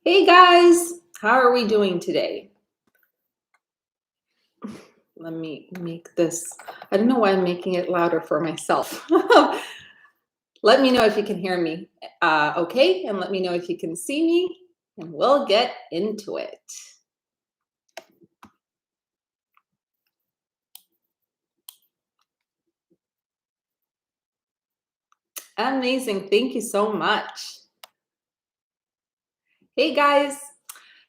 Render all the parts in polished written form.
Hey guys, how are we doing today? Let me make this. I don't know why I'm making it louder for myself. Let me know if you can hear me okay, and let me know if you can see me, and we'll get into it. Amazing. Thank you so much. Hey guys.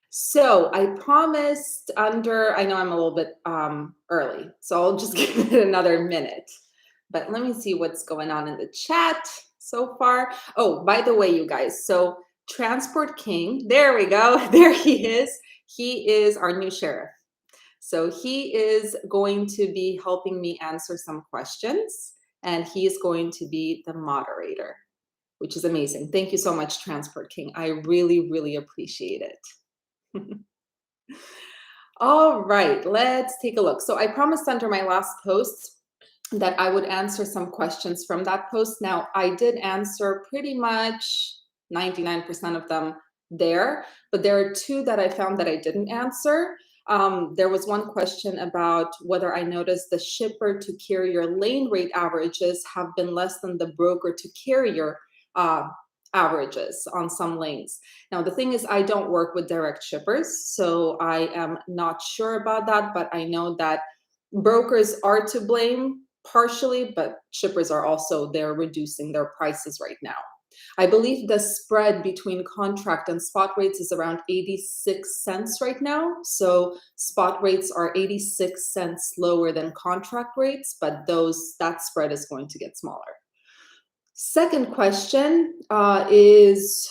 So I promised I know I'm a little bit early, so I'll just give it another minute. But let me see what's going on in the chat so far. Oh, by the way, you guys, so Transport King, there we go. There he is. He is our new sheriff. So he is going to be helping me answer some questions, and he is going to be the moderator, which is amazing. Thank you so much, Transport King. I really, really appreciate it. All right, let's take a look. So I promised under my last post that I would answer some questions from that post. Now, I did answer pretty much 99% of them there, but there are two that I found that I didn't answer. There was one question about whether I noticed the shipper to carrier lane rate averages have been less than the broker to carrier averages on some lanes. Now, the thing is, I don't work with direct shippers, so I am not sure about that, but I know that brokers are to blame partially, but shippers are also, they're reducing their prices right now. I believe the spread between contract and spot rates is around 86 cents right now. So spot rates are 86 cents lower than contract rates, but that spread is going to get smaller. Second question is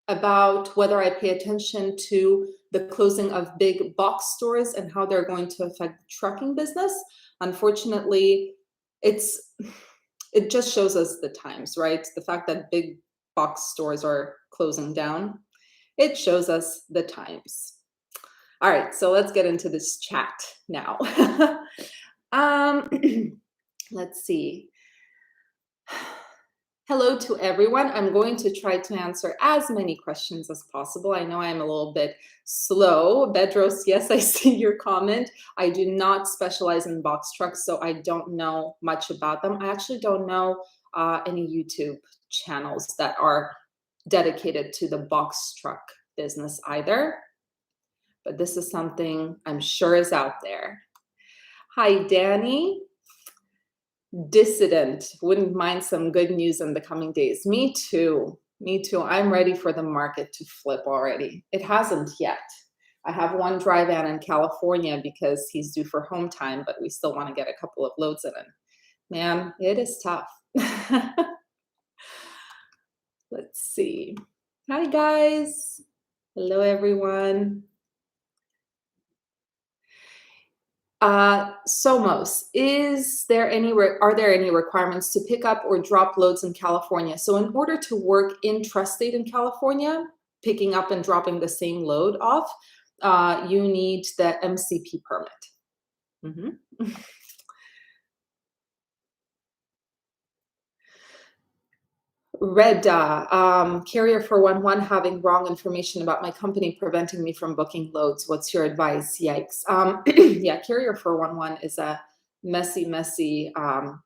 about whether I pay attention to the closing of big box stores and how they're going to affect the trucking business. Unfortunately, it just shows us the times, right? The fact that big box stores are closing down, it shows us the times. All right, so let's get into this chat now. Let's see. Hello to everyone. I'm going to try to answer as many questions as possible. I know I'm a little bit slow. Bedros, yes, I see your comment. I do not specialize in box trucks, so I don't know much about them. I actually don't know any YouTube channels that are dedicated to the box truck business either. But this is something I'm sure is out there. Hi, Danny. Dissident, wouldn't mind some good news in the coming days. Me too. Me too. I'm ready for the market to flip already. It hasn't yet. I have one dry van in California because he's due for home time, but we still want to get a couple of loads in it. Man, it is tough. Let's see. Hi, guys. Hello, everyone. Somos, are there any requirements to pick up or drop loads in California? So in order to work intrastate in California, picking up and dropping the same load off, you need the MCP permit. Reda, carrier 411 having wrong information about my company preventing me from booking loads. What's your advice? Yikes. Yeah, carrier 411 is a messy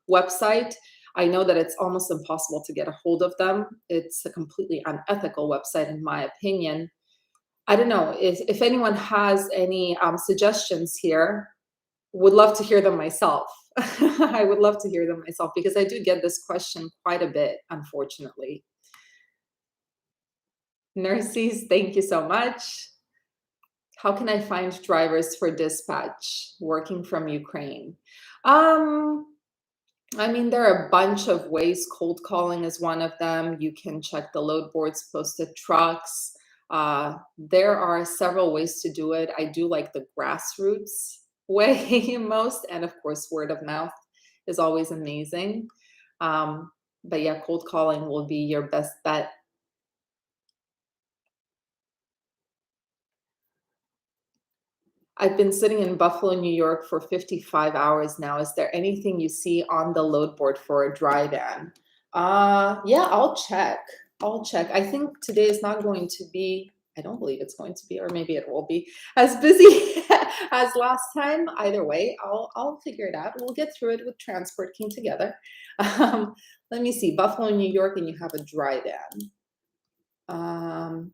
website. I know that it's almost impossible to get a hold of them. It's a completely unethical website, in my opinion. I don't know if anyone has any suggestions here. Would love to hear them myself. I would love to hear them myself because I do get this question quite a bit, unfortunately. Nurses, thank you so much. How can I find drivers for dispatch working from Ukraine? I mean, there are a bunch of ways. Cold calling is one of them. You can check the load boards, posted trucks. There are several ways to do it. I do like the grassroots way most, and of course, word of mouth is always amazing. But yeah, cold calling will be your best bet. I've been sitting in Buffalo, New York for 55 hours now. Is there anything you see on the load board for a dry van? Yeah, I'll check. I'll check. I think today is not going to be, I don't believe it's going to be, or maybe it will be as busy as last time. Either way, I'll figure it out. We'll get through it with Transport King together. Let me see, Buffalo, New York, and you have a dry van.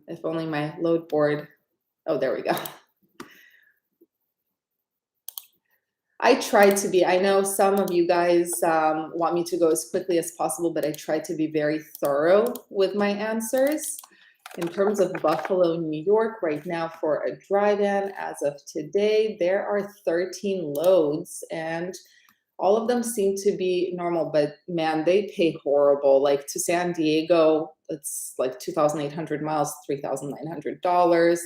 If only my load board, oh, there we go. I tried to be, I know some of you guys want me to go as quickly as possible, but I tried to be very thorough with my answers. In terms of Buffalo, New York, right now for a dry van, as of today, there are 13 loads and all of them seem to be normal, but man, they pay horrible. Like to San Diego, it's like 2,800 miles, $3,900.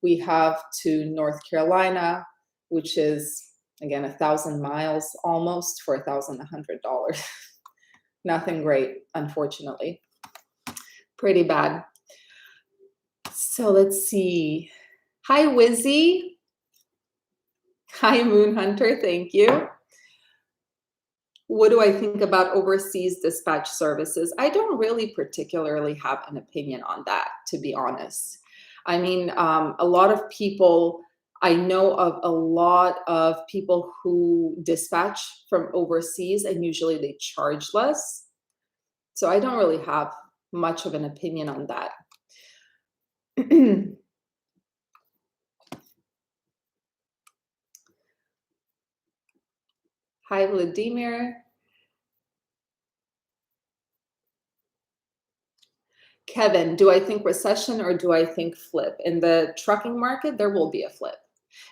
We have to North Carolina, which is again 1,000 miles almost for $1,100. Nothing great, unfortunately. Pretty bad. So let's see. Hi, Wizzy. Hi, Moon Hunter. Thank you. What do I think about overseas dispatch services? I don't really particularly have an opinion on that, to be honest. I mean, a lot of people, I know of a lot of people who dispatch from overseas and usually they charge less. So I don't really have much of an opinion on that. Hi, Vladimir. Kevin, do I think recession or do I think flip? In the trucking market, there will be a flip.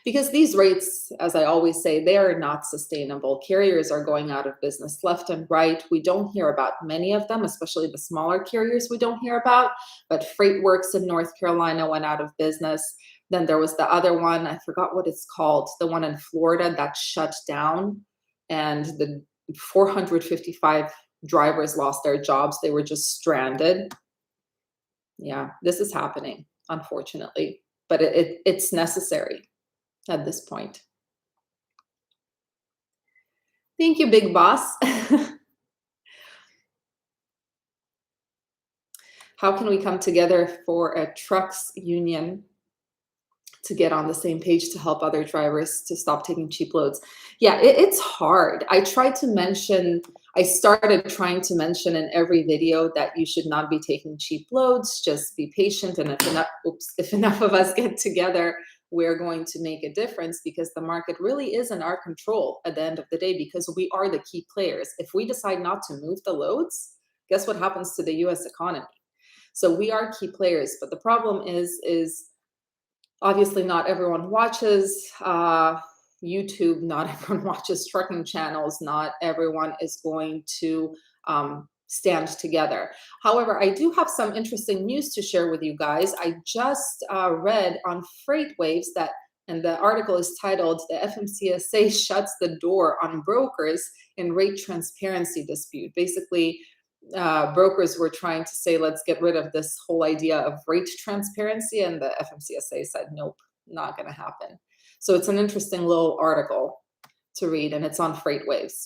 Because these rates, as I always say, they are not sustainable. Carriers are going out of business left and right. We don't hear about many of them, especially the smaller carriers we don't hear about. But FreightWorks in North Carolina went out of business. Then there was the other one, I forgot what it's called, the one in Florida that shut down. And the 455 drivers lost their jobs. They were just stranded. Yeah, this is happening, unfortunately. But it's necessary at this point. Thank you, Big Boss. How can we come together for a trucks union to get on the same page to help other drivers to stop taking cheap loads? Yeah, it's hard. I started trying to mention in every video that you should not be taking cheap loads, just be patient. And if enough of us get together, we're going to make a difference because the market really is in our control at the end of the day because we are the key players. If we decide not to move the loads, guess what happens to the US economy? So we are key players, but the problem is obviously not everyone watches YouTube, not everyone watches trucking channels, not everyone is going to stand together. However, I do have some interesting news to share with you guys. I just read on FreightWaves that, and the article is titled, "The FMCSA Shuts the Door on Brokers in Rate Transparency Dispute." Basically, brokers were trying to say, let's get rid of this whole idea of rate transparency, and the FMCSA said, nope, not going to happen. So it's an interesting little article to read, and it's on FreightWaves.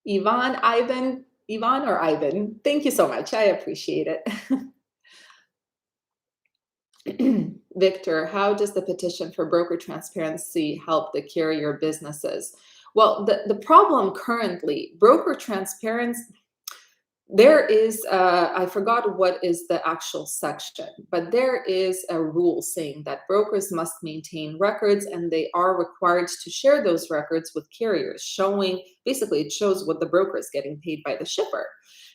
Ivan, thank you so much. I appreciate it. Victor, how does the petition for broker transparency help the carrier businesses? Well, the problem currently, broker transparency, there is, I forgot what is the actual section, but there is a rule saying that brokers must maintain records and they are required to share those records with carriers, showing, basically it shows what the broker is getting paid by the shipper.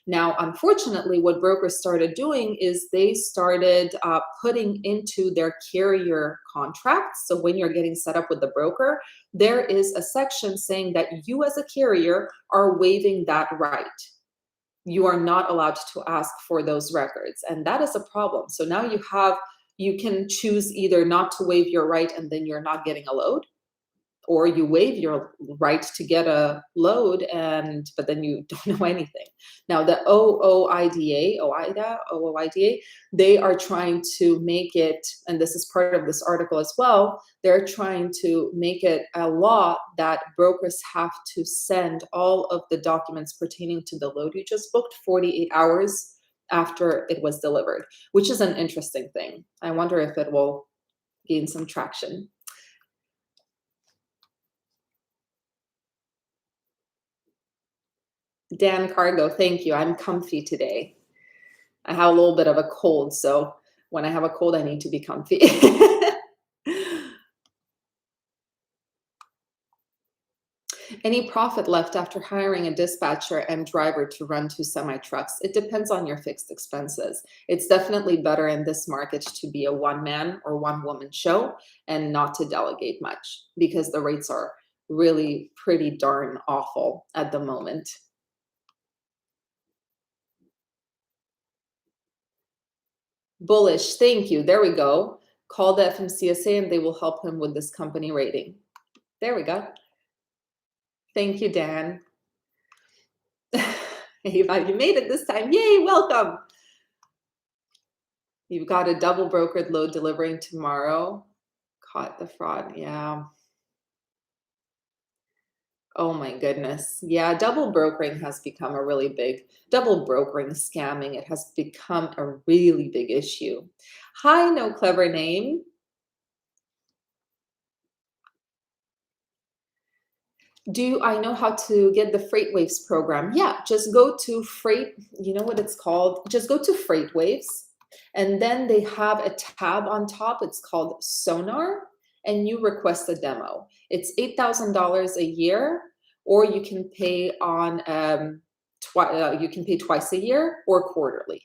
Now, unfortunately, what brokers started doing is they started putting into their carrier contracts. So when you're getting set up with the broker, there is a section saying that you as a carrier are waiving that right. You are not allowed to ask for those records. And that is a problem. So now you can choose either not to waive your right and then you're not getting a load, or you waive your right to get a load, but then you don't know anything. Now the OOIDA, they are trying to make it, and this is part of this article as well, they're trying to make it a law that brokers have to send all of the documents pertaining to the load you just booked 48 hours after it was delivered, which is an interesting thing. I wonder if it will gain some traction. Dan Cargo, thank you. I'm comfy today. I have a little bit of a cold, so when I have a cold, I need to be comfy. Any profit left after hiring a dispatcher and driver to run 2 semi-trucks? It depends on your fixed expenses. It's definitely better in this market to be a one-man or one-woman show and not to delegate much, because the rates are really pretty darn awful at the moment. Bullish, thank you. There we go. Call the FMCSA and they will help him with this company rating. There we go. Thank you, Dan. Ava, you made it this time. Yay, welcome. You've got a double brokered load delivering tomorrow. Caught the fraud. Yeah. Oh my goodness. Yeah, double brokering has become a really big, double brokering, scamming. It has become a really big issue. Hi, no clever name. Do I know how to get the FreightWaves program? Yeah, just go to Freight, you know what it's called? Just go to FreightWaves, and then they have a tab on top. It's called Sonar, and you request a demo. It's $8,000 a year, or you can pay on you can pay twice a year or quarterly.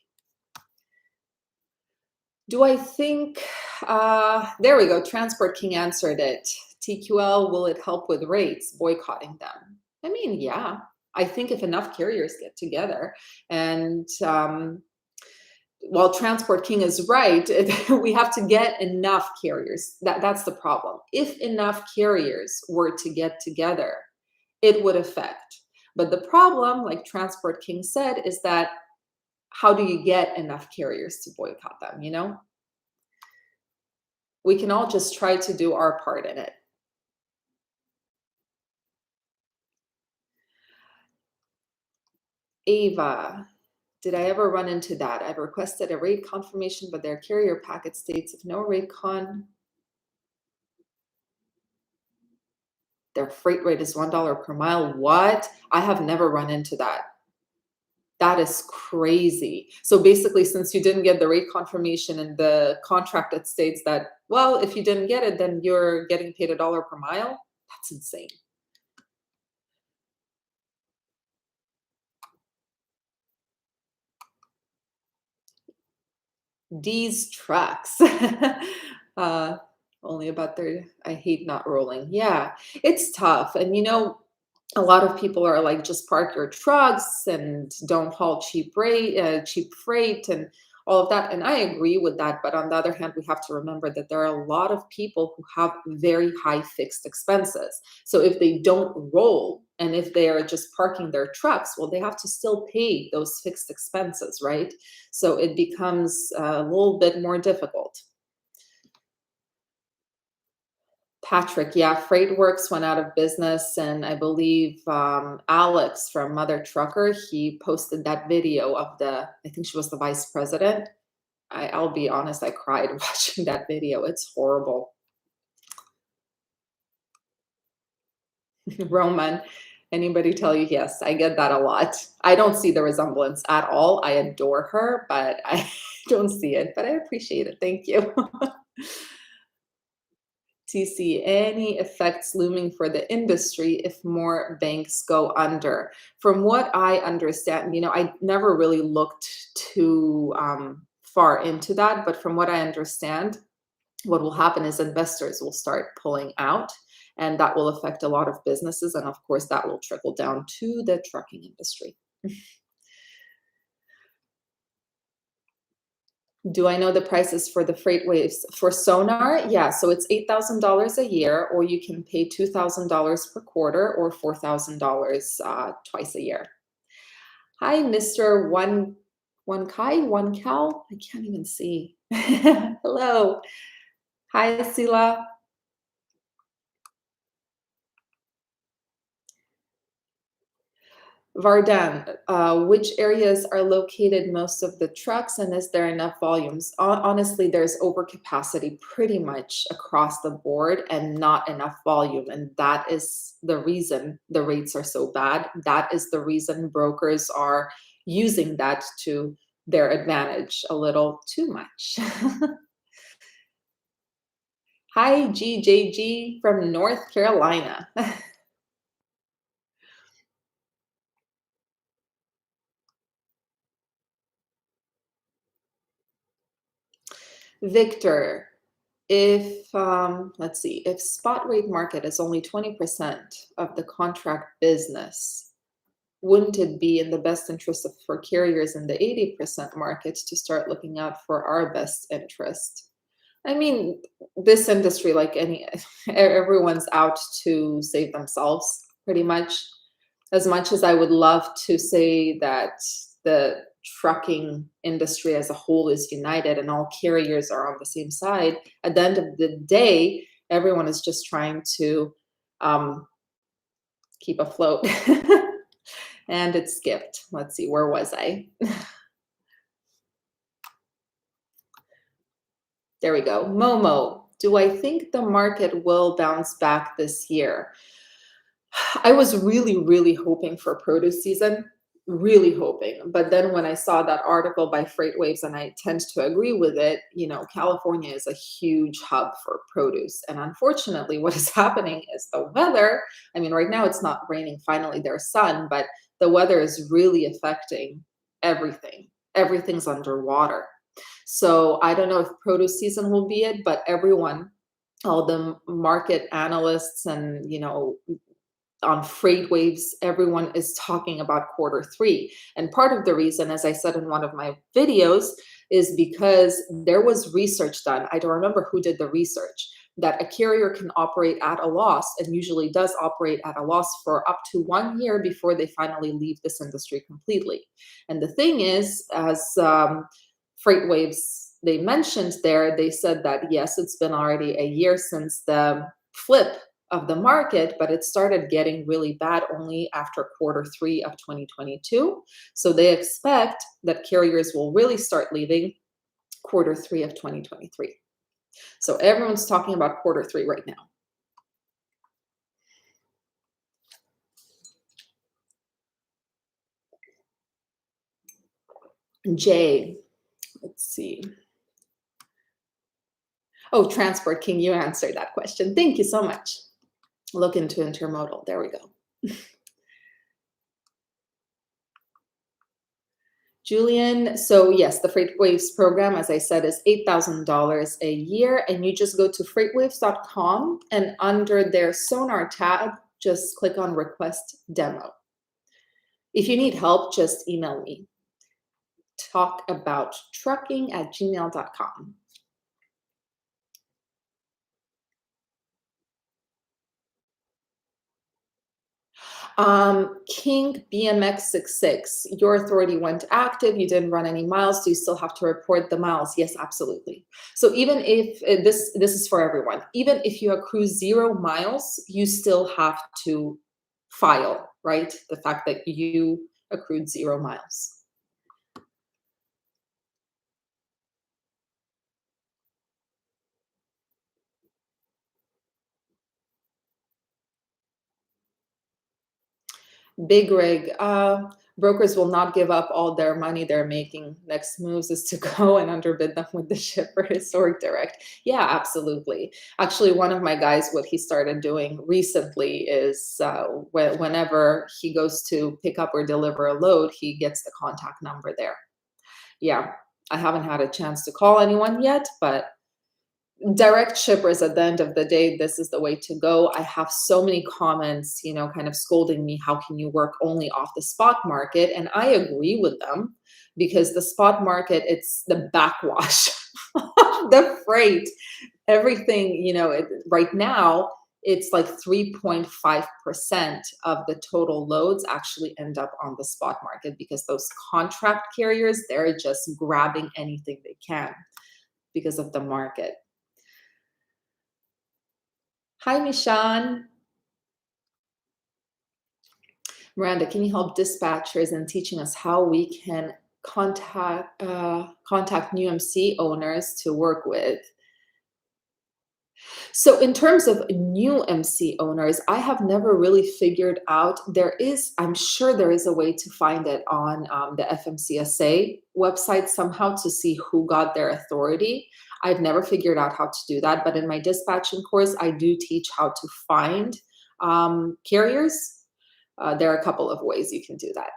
Do I think, there we go, Transport King answered it. TQL, will it help with rates, boycotting them? I mean, yeah, I think if enough carriers get together and while Transport King is right, we have to get enough carriers. That's the problem. If enough carriers were to get together, it would affect. But the problem, like Transport King said, is that how do you get enough carriers to boycott them, you know? We can all just try to do our part in it. Ava, did I ever run into that? I've requested a rate confirmation, but their carrier packet states if no rate con, their freight rate is $1 per mile. What? I have never run into that. That is crazy. So basically, since you didn't get the rate confirmation in the contract, it states that, well, if you didn't get it, then you're getting paid $1 per mile. That's insane. These trucks. Only about 30. I hate not rolling. Yeah, it's tough. And you know, a lot of people are like, just park your trucks and don't haul cheap freight and all of that. And I agree with that. But on the other hand, we have to remember that there are a lot of people who have very high fixed expenses. So if they don't roll and if they are just parking their trucks, well, they have to still pay those fixed expenses, right? So it becomes a little bit more difficult. Patrick, yeah, FreightWorks went out of business, and I believe Alex from Mother Trucker, he posted that video of I think she was the vice president. I'll be honest, I cried watching that video. It's horrible. Roman, anybody tell you? Yes, I get that a lot. I don't see the resemblance at all. I adore her, but I don't see it, but I appreciate it. Thank you. TC, any effects looming for the industry if more banks go under? From what I understand, you know, I never really looked too far into that, but from what I understand, what will happen is investors will start pulling out, and that will affect a lot of businesses. And of course, that will trickle down to the trucking industry. Do I know the prices for the freight waves? For sonar, yeah, so it's $8,000 a year, or you can pay $2,000 per quarter or $4,000 twice a year. Hi, Mr. One Cal? I can't even see. Hello. Hi, Sila. Vardan, which areas are located most of the trucks, and is there enough volumes? Honestly, there's overcapacity pretty much across the board and not enough volume. And that is the reason the rates are so bad. That is the reason brokers are using that to their advantage a little too much. Hi, GJG from North Carolina. Victor, if let's see, if spot rate market is only 20% of the contract business, wouldn't it be in the best interest for carriers in the 80% markets to start looking out for our best interest? I mean, this industry, like any, everyone's out to save themselves pretty much. As much as I would love to say that the trucking industry as a whole is united and all carriers are on the same side, at the end of the day, everyone is just trying to um, keep afloat. And it skipped. Let's see, where was I? There we go. Momo, do I think the market will bounce back this year? I was really, really hoping for produce season, really hoping. But then when I saw that article by Freight Waves, and I tend to agree with it, you know, California is a huge hub for produce. And unfortunately, what is happening is the weather. I mean, right now it's not raining, finally, there's sun, but the weather is really affecting everything. Everything's underwater. So I don't know if produce season will be it, but everyone, all the market analysts and, you know, on freight waves, everyone is talking about quarter three. And part of the reason, as I said in one of my videos, is because there was research done. I don't remember who did the research, that a carrier can operate at a loss and usually does operate at a loss for up to 1 year before they finally leave this industry completely. And the thing is, as freight waves, they mentioned there, they said that yes, it's been already a year since the flip of the market, but it started getting really bad only after quarter three of 2022. So they expect that carriers will really start leaving quarter three of 2023. So everyone's talking about quarter three right now. Jay, let's see. Oh, Transport King, you answered that question. Thank you so much. Look into intermodal. There we go. Julian, so yes, the FreightWaves program, as I said, is $8,000 a year, and you just go to freightwaves.com, and under their Sonar tab, just click on Request Demo. If you need help, just email me. talkabouttrucking@gmail.com. King BMX66, your authority went active, you didn't run any miles, do you still have to report the miles? Yes, absolutely. So even if this is for everyone, even if you accrue 0 miles, you still have to file, right? The fact that you accrued 0 miles. Big rig. Brokers will not give up all their money they're making. Next moves is to go and underbid them with the shipper. Historic direct. Yeah, absolutely. Actually, one of my guys, what he started doing recently is whenever he goes to pick up or deliver a load, he gets the contact number there. Yeah, I haven't had a chance to call anyone yet, but direct shippers, at the end of the day, this is the way to go. I have so many comments, kind of scolding me, how can you work only off the spot market? And I agree with them, because the spot market, it's the backwash of the freight. Everything, right now, it's like 3.5% of the total loads actually end up on the spot market, because those contract carriers, they're just grabbing anything they can because of the market. Hi, Mishan. Miranda, can you help dispatchers in teaching us how we can contact new MC owners to work with? So in terms of new MC owners, I have never really figured out. I'm sure there is a way to find it on the FMCSA website somehow, to see who got their authority. I've never figured out how to do that, but in my dispatching course, I do teach how to find carriers. There are a couple of ways you can do that.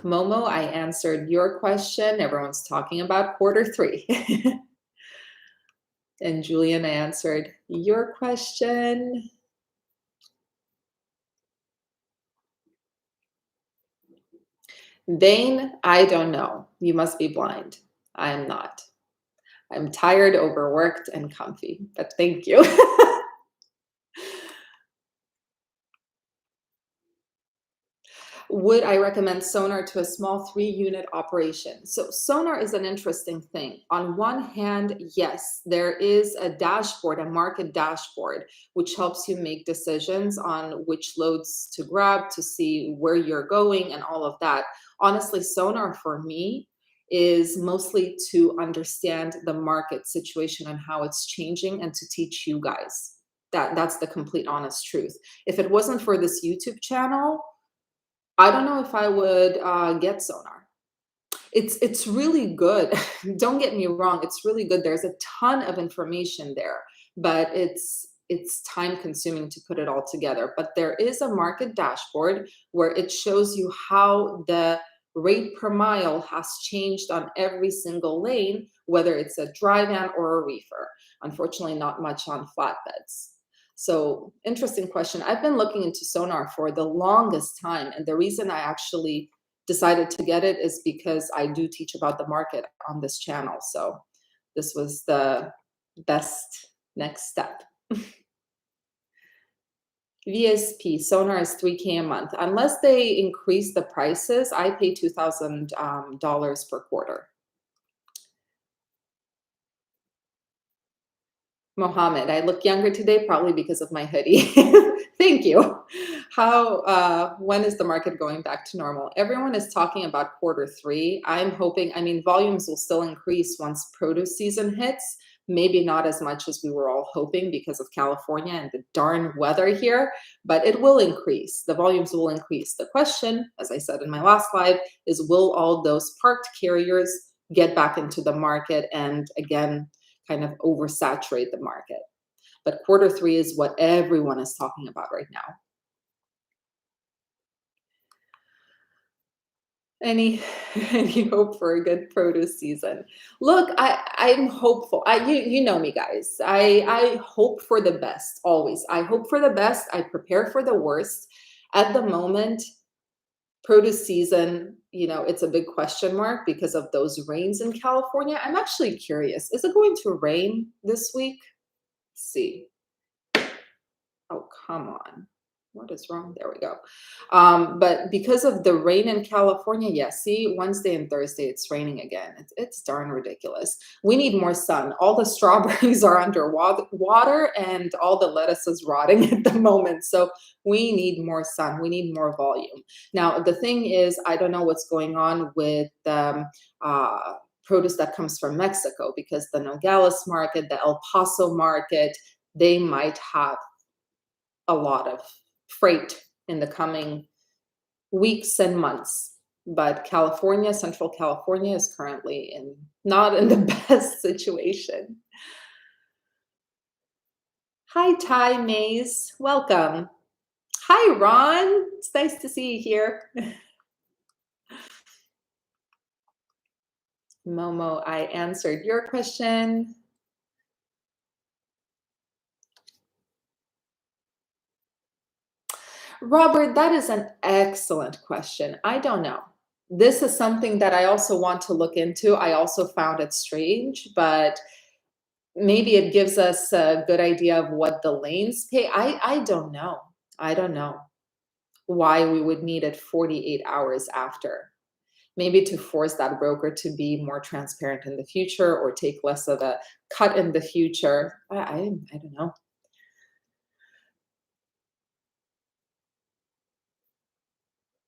Momo, I answered your question. Everyone's talking about Q3. And Julian, I answered your question. Dane, I don't know. You must be blind. I am not. I'm tired, overworked, and comfy, but thank you. Would I recommend Sonar to a small 3-unit operation? So Sonar is an interesting thing. On one hand, yes, there is a dashboard, a market dashboard, which helps you make decisions on which loads to grab, to see where you're going and all of that. Honestly, Sonar for me is mostly to understand the market situation and how it's changing, and to teach you guys. That's the complete honest truth. If it wasn't for this YouTube channel, I don't know if I would get Sonar. It's really good. Don't get me wrong, it's really good. There's a ton of information there, but it's time consuming to put it all together. But there is a market dashboard where it shows you how the rate per mile has changed on every single lane, whether it's a dry van or a reefer. Unfortunately, not much on flatbeds. So interesting question. I've been looking into Sonar for the longest time, and the reason I actually decided to get it is because I do teach about the market on this channel. So this was the best next step. VSP, Sonar is $3K a month. Unless they increase the prices, I pay $2,000 per quarter. Mohammed, I look younger today, probably because of my hoodie. Thank you. When is the market going back to normal? Everyone is talking about Q3. I'm hoping, volumes will still increase once produce season hits. Maybe not as much as we were all hoping because of California and the darn weather here, but it will increase. The volumes will increase. The question, as I said in my last slide, is will all those parked carriers get back into the market and again, kind of oversaturate the market? But Q3 is what everyone is talking about right now. Any hope for a good produce season? Look, I'm hopeful. You know me, guys. I hope for the best always. I hope for the best. I prepare for the worst. At the moment, produce season, it's a big question mark because of those rains in California. I'm actually curious. Is it going to rain this week? Let's see. Oh, come on. What is wrong? There we go. But because of the rain in California, see, Wednesday and Thursday, it's raining again. It's darn ridiculous. We need more sun. All the strawberries are under water and all the lettuce is rotting at the moment. So we need more sun. We need more volume. Now, the thing is, I don't know what's going on with produce that comes from Mexico, because the Nogales market, the El Paso market, they might have a lot of freight in the coming weeks and months. But California, Central California, is currently not in the best situation. Hi, Ty Mays. Welcome. Hi, Ron. It's nice to see you here. Momo, I answered your question. Robert, that is an excellent question. I don't know. This is something that I also want to look into. I also found it strange, but maybe it gives us a good idea of what the lanes pay. I don't know. I don't know why we would need it 48 hours after. Maybe to force that broker to be more transparent in the future or take less of a cut in the future. I don't know.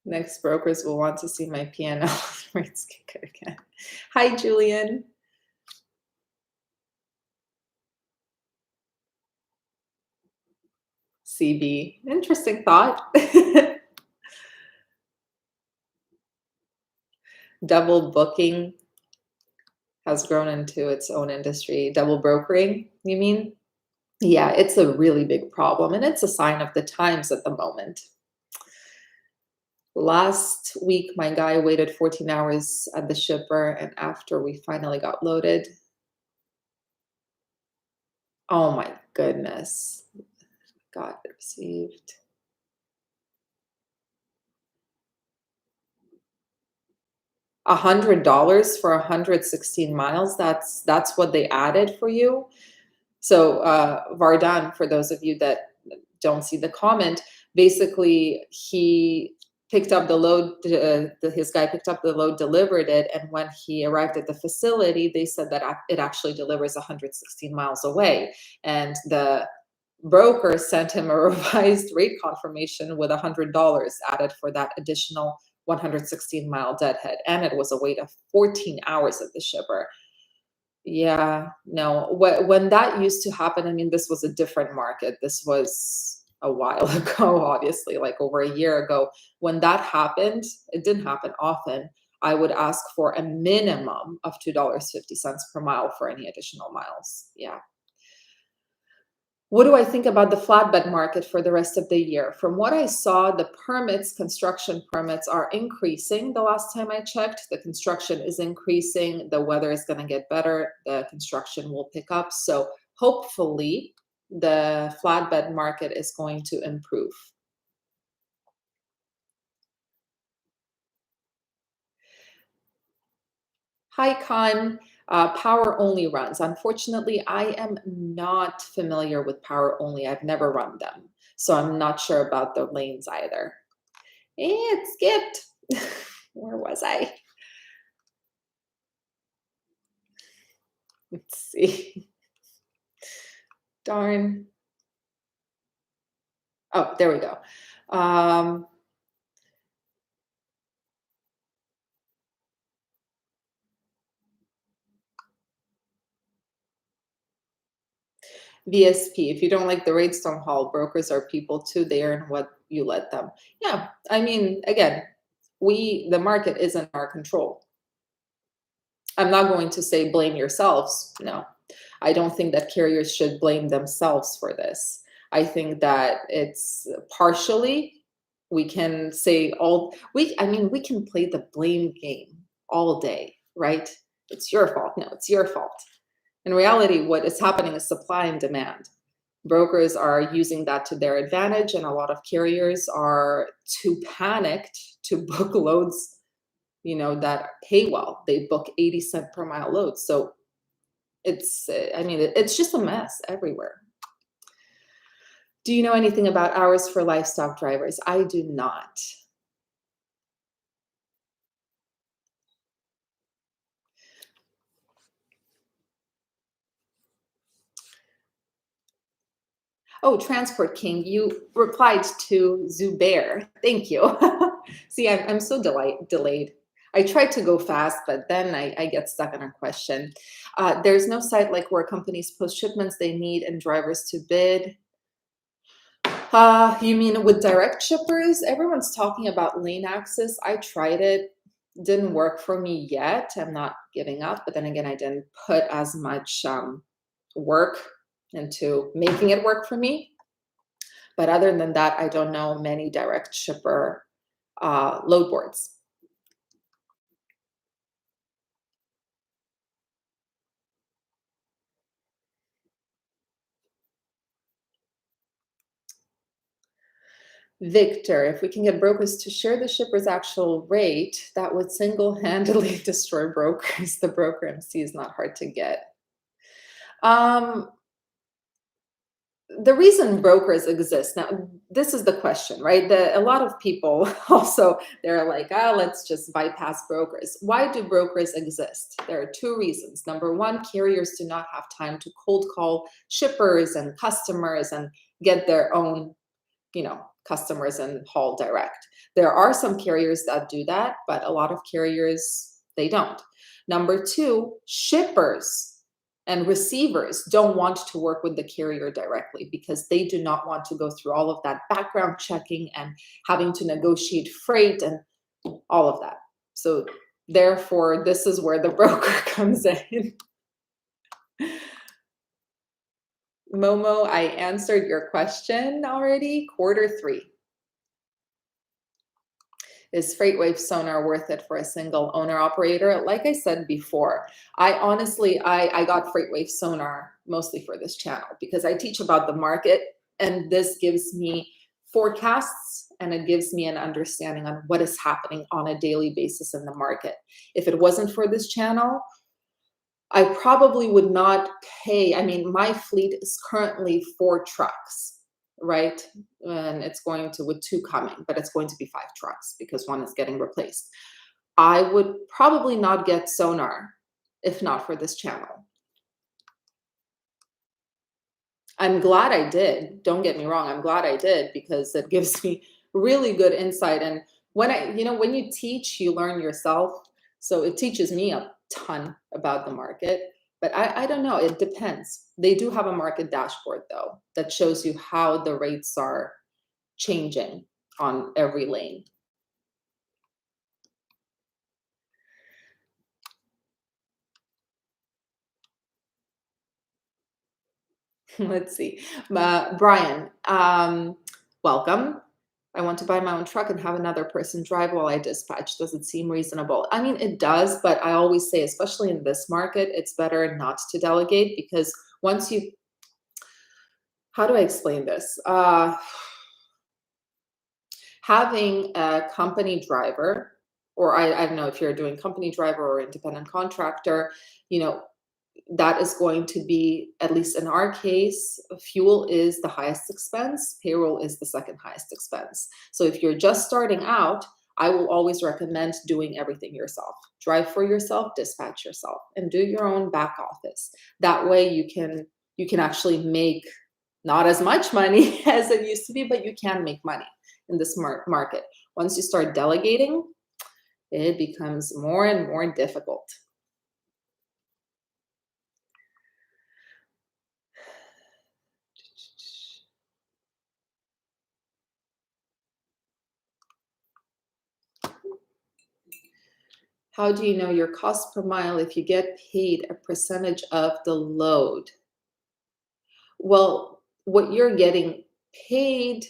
Next brokers will want to see my P&L rates kick it again. Hi, Julian. CB. Interesting thought. Double booking has grown into its own industry. Double brokering, you mean? Yeah, it's a really big problem, and it's a sign of the times at the moment. Last week, my guy waited 14 hours at the shipper, and after we finally got loaded, oh my goodness, got received. $100 for 116 miles. That's what they added for you. So Vardan, for those of you that don't see the comment, basically he picked up the load. His guy picked up the load, delivered it, and when he arrived at the facility, they said that it actually delivers 116 miles away, and the broker sent him a revised rate confirmation with $100 added for that additional 116-mile deadhead, and it was a wait of 14 hours at the shipper. Yeah, no. When that used to happen, I mean, this was a different market. This was a while ago, obviously, like over a year ago. When that happened, it didn't happen often. I would ask for a minimum of $2.50 per mile for any additional miles. Yeah. What do I think about the flatbed market for the rest of the year? From what I saw, the permits, construction permits are increasing. The last time I checked, the construction is increasing. The weather is going to get better. The construction will pick up. So hopefully the flatbed market is going to improve. Hi, Khan. Power only runs. Unfortunately, I am not familiar with power only. I've never run them. So I'm not sure about the lanes either. It skipped. Where was I? Let's see. Darn. Oh, there we go. VSP, if you don't like the rates, don't haul. Brokers are people too. They earn what you let them. Yeah, I mean, again, the market isn't our control. I'm not going to say blame yourselves. No, I don't think that carriers should blame themselves for this. I think that it's partially, we can say I mean, we can play the blame game all day, right? It's your fault. No, it's your fault. In reality, what is happening is supply and demand. Brokers are using that to their advantage, and a lot of carriers are too panicked to book loads, that pay well. They book 80 cent per mile loads. So I mean, it's just a mess everywhere. Do you know anything about hours for livestock drivers? I do not. Oh, Transport King, you replied to Zubair. Thank you. See, I'm so delayed. I tried to go fast, but then I get stuck on a question. There's no site like where companies post shipments they need and drivers to bid. You mean with direct shippers? Everyone's talking about lane access. I tried it. Didn't work for me yet. I'm not giving up, but then again, I didn't put as much work into making it work for me. But other than that, I don't know many direct shipper load boards. Victor, if we can get brokers to share the shipper's actual rate, that would single-handedly destroy brokers. The broker MC is not hard to get. The reason brokers exist, now this is the question, right? A lot of people also, they're like, let's just bypass brokers. Why do brokers exist? There are two reasons. Number one, carriers do not have time to cold call shippers and customers and get their own, customers and haul direct. There are some carriers that do that, but a lot of carriers, they don't. Number two, shippers and receivers don't want to work with the carrier directly because they do not want to go through all of that background checking and having to negotiate freight and all of that. So therefore, this is where the broker comes in. Momo, I answered your question already. Q3. Is FreightWave Sonar worth it for a single owner operator? Like I said before, I honestly got FreightWave Sonar mostly for this channel because I teach about the market, and this gives me forecasts and it gives me an understanding on what is happening on a daily basis in the market. If it wasn't for this channel, I probably would not pay. I mean, my fleet is currently 4 trucks, right? And it's going to, with 2 coming, but it's going to be 5 trucks because 1 is getting replaced. I would probably not get Sonar if not for this channel. I'm glad I did. Don't get me wrong. I'm glad I did because it gives me really good insight. And when when you teach, you learn yourself. So it teaches me a ton about the market, but I don't know. It depends. They do have a market dashboard though that shows you how the rates are changing on every lane. Let's see. Brian, welcome. I want to buy my own truck and have another person drive while I dispatch. Does it seem reasonable? I mean, it does, but I always say, especially in this market, it's better not to delegate because once you, how do I explain this? Having a company driver, or I don't know if you're doing company driver or independent contractor, that is going to be, at least in our case, fuel is the highest expense, payroll is the second highest expense. So if you're just starting out, I will always recommend doing everything yourself. Drive for yourself, dispatch yourself, and do your own back office. That way you can actually make not as much money as it used to be, but you can make money in this market. Once you start delegating, it becomes more and more difficult. How do you know your cost per mile if you get paid a percentage of the load? Well, what you're getting paid,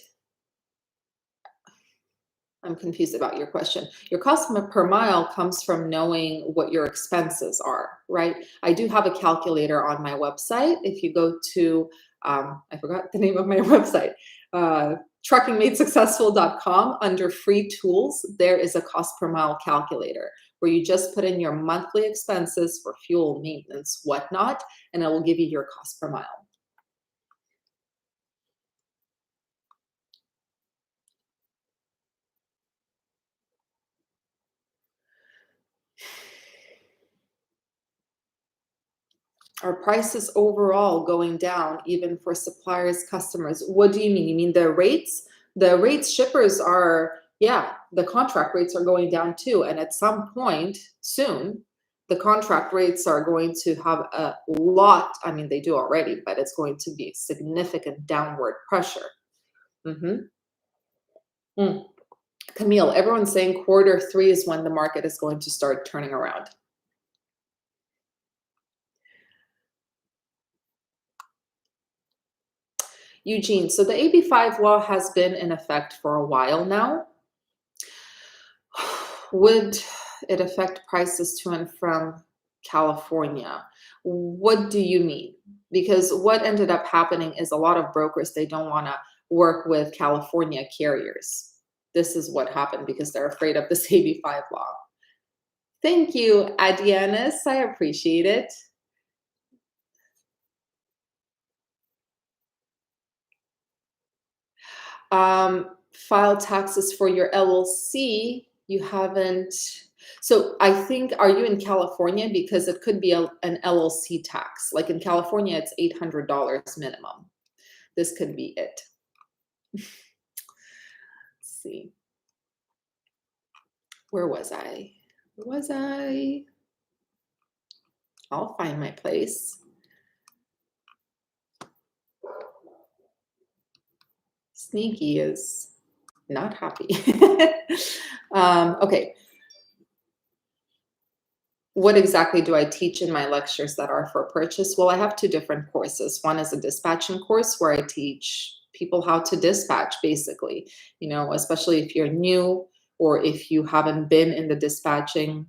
I'm confused about your question. Your cost per mile comes from knowing what your expenses are, right? I do have a calculator on my website. If you go to, I forgot the name of my website, truckingmadesuccessful.com, under free tools, there is a cost per mile calculator where you just put in your monthly expenses for fuel, maintenance, whatnot, and it will give you your cost per mile. Are prices overall going down even for suppliers, customers? What do you mean? You mean the rates? The rates shippers are, yeah, the contract rates are going down too. And at some point soon, the contract rates are going to have a lot, I mean, they do already, but it's going to be significant downward pressure. Camille, everyone's saying Q3 is when the market is going to start turning around. Eugene, so the AB5 law has been in effect for a while now. Would it affect prices to and from California? What do you mean? Because what ended up happening is a lot of brokers, they don't want to work with California carriers. This is what happened because they're afraid of this AB5 law. Thank you, Adianis. I appreciate it. File taxes for your LLC. You haven't. So I think, are you in California? Because it could be an LLC tax. Like in California, it's $800 minimum. This could be it. Let's see. Where was I? Where was I? I'll find my place. Sneaky is not happy. Okay. What exactly do I teach in my lectures that are for purchase? Well, I have two different courses. One is a dispatching course where I teach people how to dispatch, basically, you know, especially if you're new or if you haven't been in the dispatching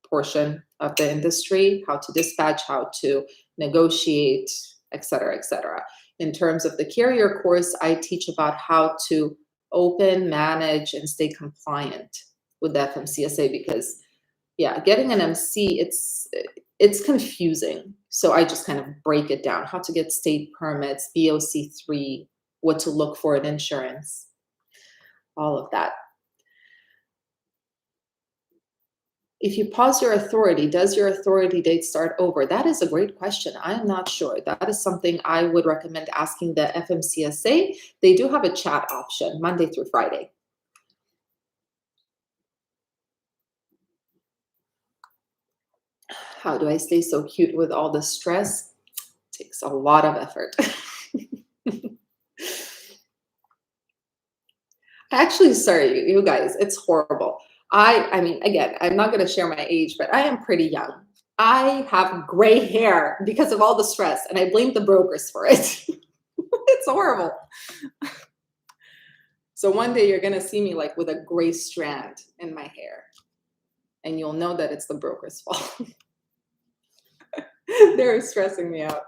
portion of the industry, how to dispatch, how to negotiate, et cetera, et cetera. In terms of the carrier course, I teach about how to open, manage, and stay compliant with the FMCSA because yeah, getting an MC, it's confusing. So I just kind of break it down, how to get state permits, BOC3, what to look for in insurance, all of that. If you pause your authority, does your authority date start over? That is a great question. I am not sure. That is something I would recommend asking the FMCSA. They do have a chat option Monday through Friday. How do I stay so cute with all the stress? It takes a lot of effort. Actually, sorry, you guys, it's horrible. I mean, again, I'm not going to share my age, but I am pretty young. I have gray hair because of all the stress, and I blame the brokers for it. It's horrible. So one day you're going to see me like with a gray strand in my hair, and you'll know that it's the broker's fault. They're stressing me out.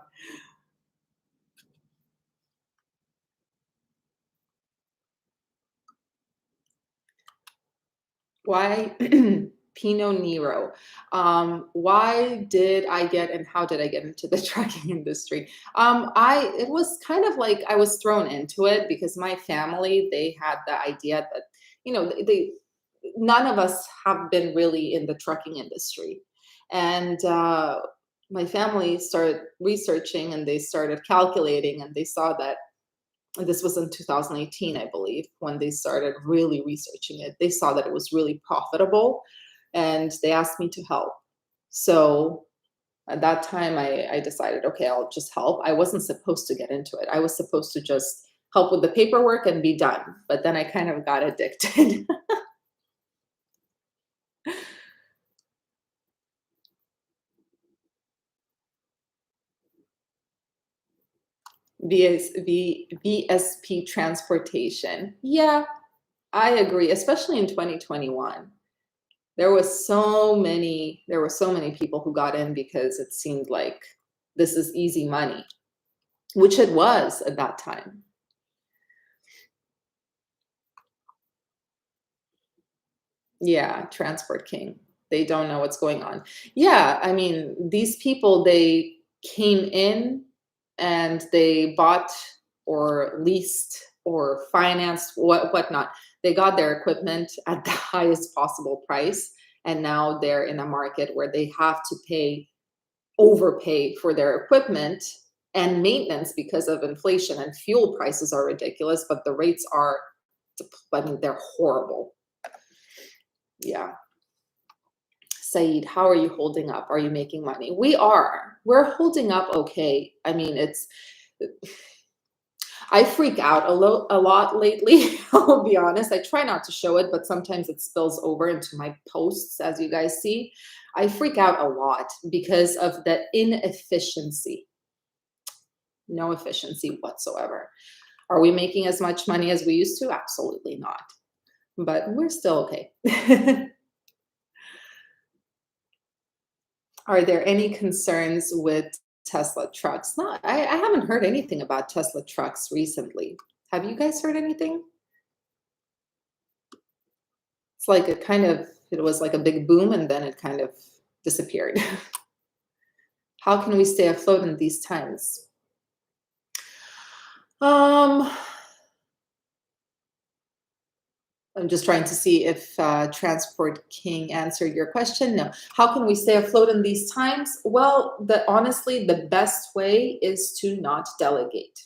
Why Pinot Nero? Why did I get and how did I get into the trucking industry? It was kind of like I was thrown into it because my family, they had the idea that, you know, none of us have been really in the trucking industry. And my family started researching and they started calculating and they saw that this was in 2018, I believe, when they started really researching it. They saw that it was really profitable and they asked me to help. So at that time, I decided, okay, I'll just help. I wasn't supposed to get into it. I was supposed to just help with the paperwork and be done. But then I kind of got addicted. VSP transportation. Yeah, I agree, especially in 2021. There were so many people who got in because it seemed like this is easy money, which it was at that time. Yeah, Transport King. They don't know what's going on. Yeah, I mean, these people, they came in and they bought or leased or financed whatnot. They got their equipment at the highest possible price, and now they're in a market where they have to overpay for their equipment and maintenance because of inflation, and fuel prices are ridiculous, but the rates are, I mean, they're horrible. Yeah. Saeed, how are you holding up? Are you making money? We're holding up okay. I mean, I freak out a lot lately. I'll be honest. I try not to show it, but sometimes it spills over into my posts, as you guys see. I freak out a lot because of the inefficiency. No efficiency whatsoever. Are we making as much money as we used to? Absolutely not. But we're still okay. Are there any concerns with Tesla trucks? No, I haven't heard anything about Tesla trucks recently. Have you guys heard anything? It's like it was like a big boom and then it kind of disappeared. How can we stay afloat in these times? Um, I'm just trying to see if Transport King answered your question. No. How can we stay afloat in these times? Well, honestly, the best way is to not delegate.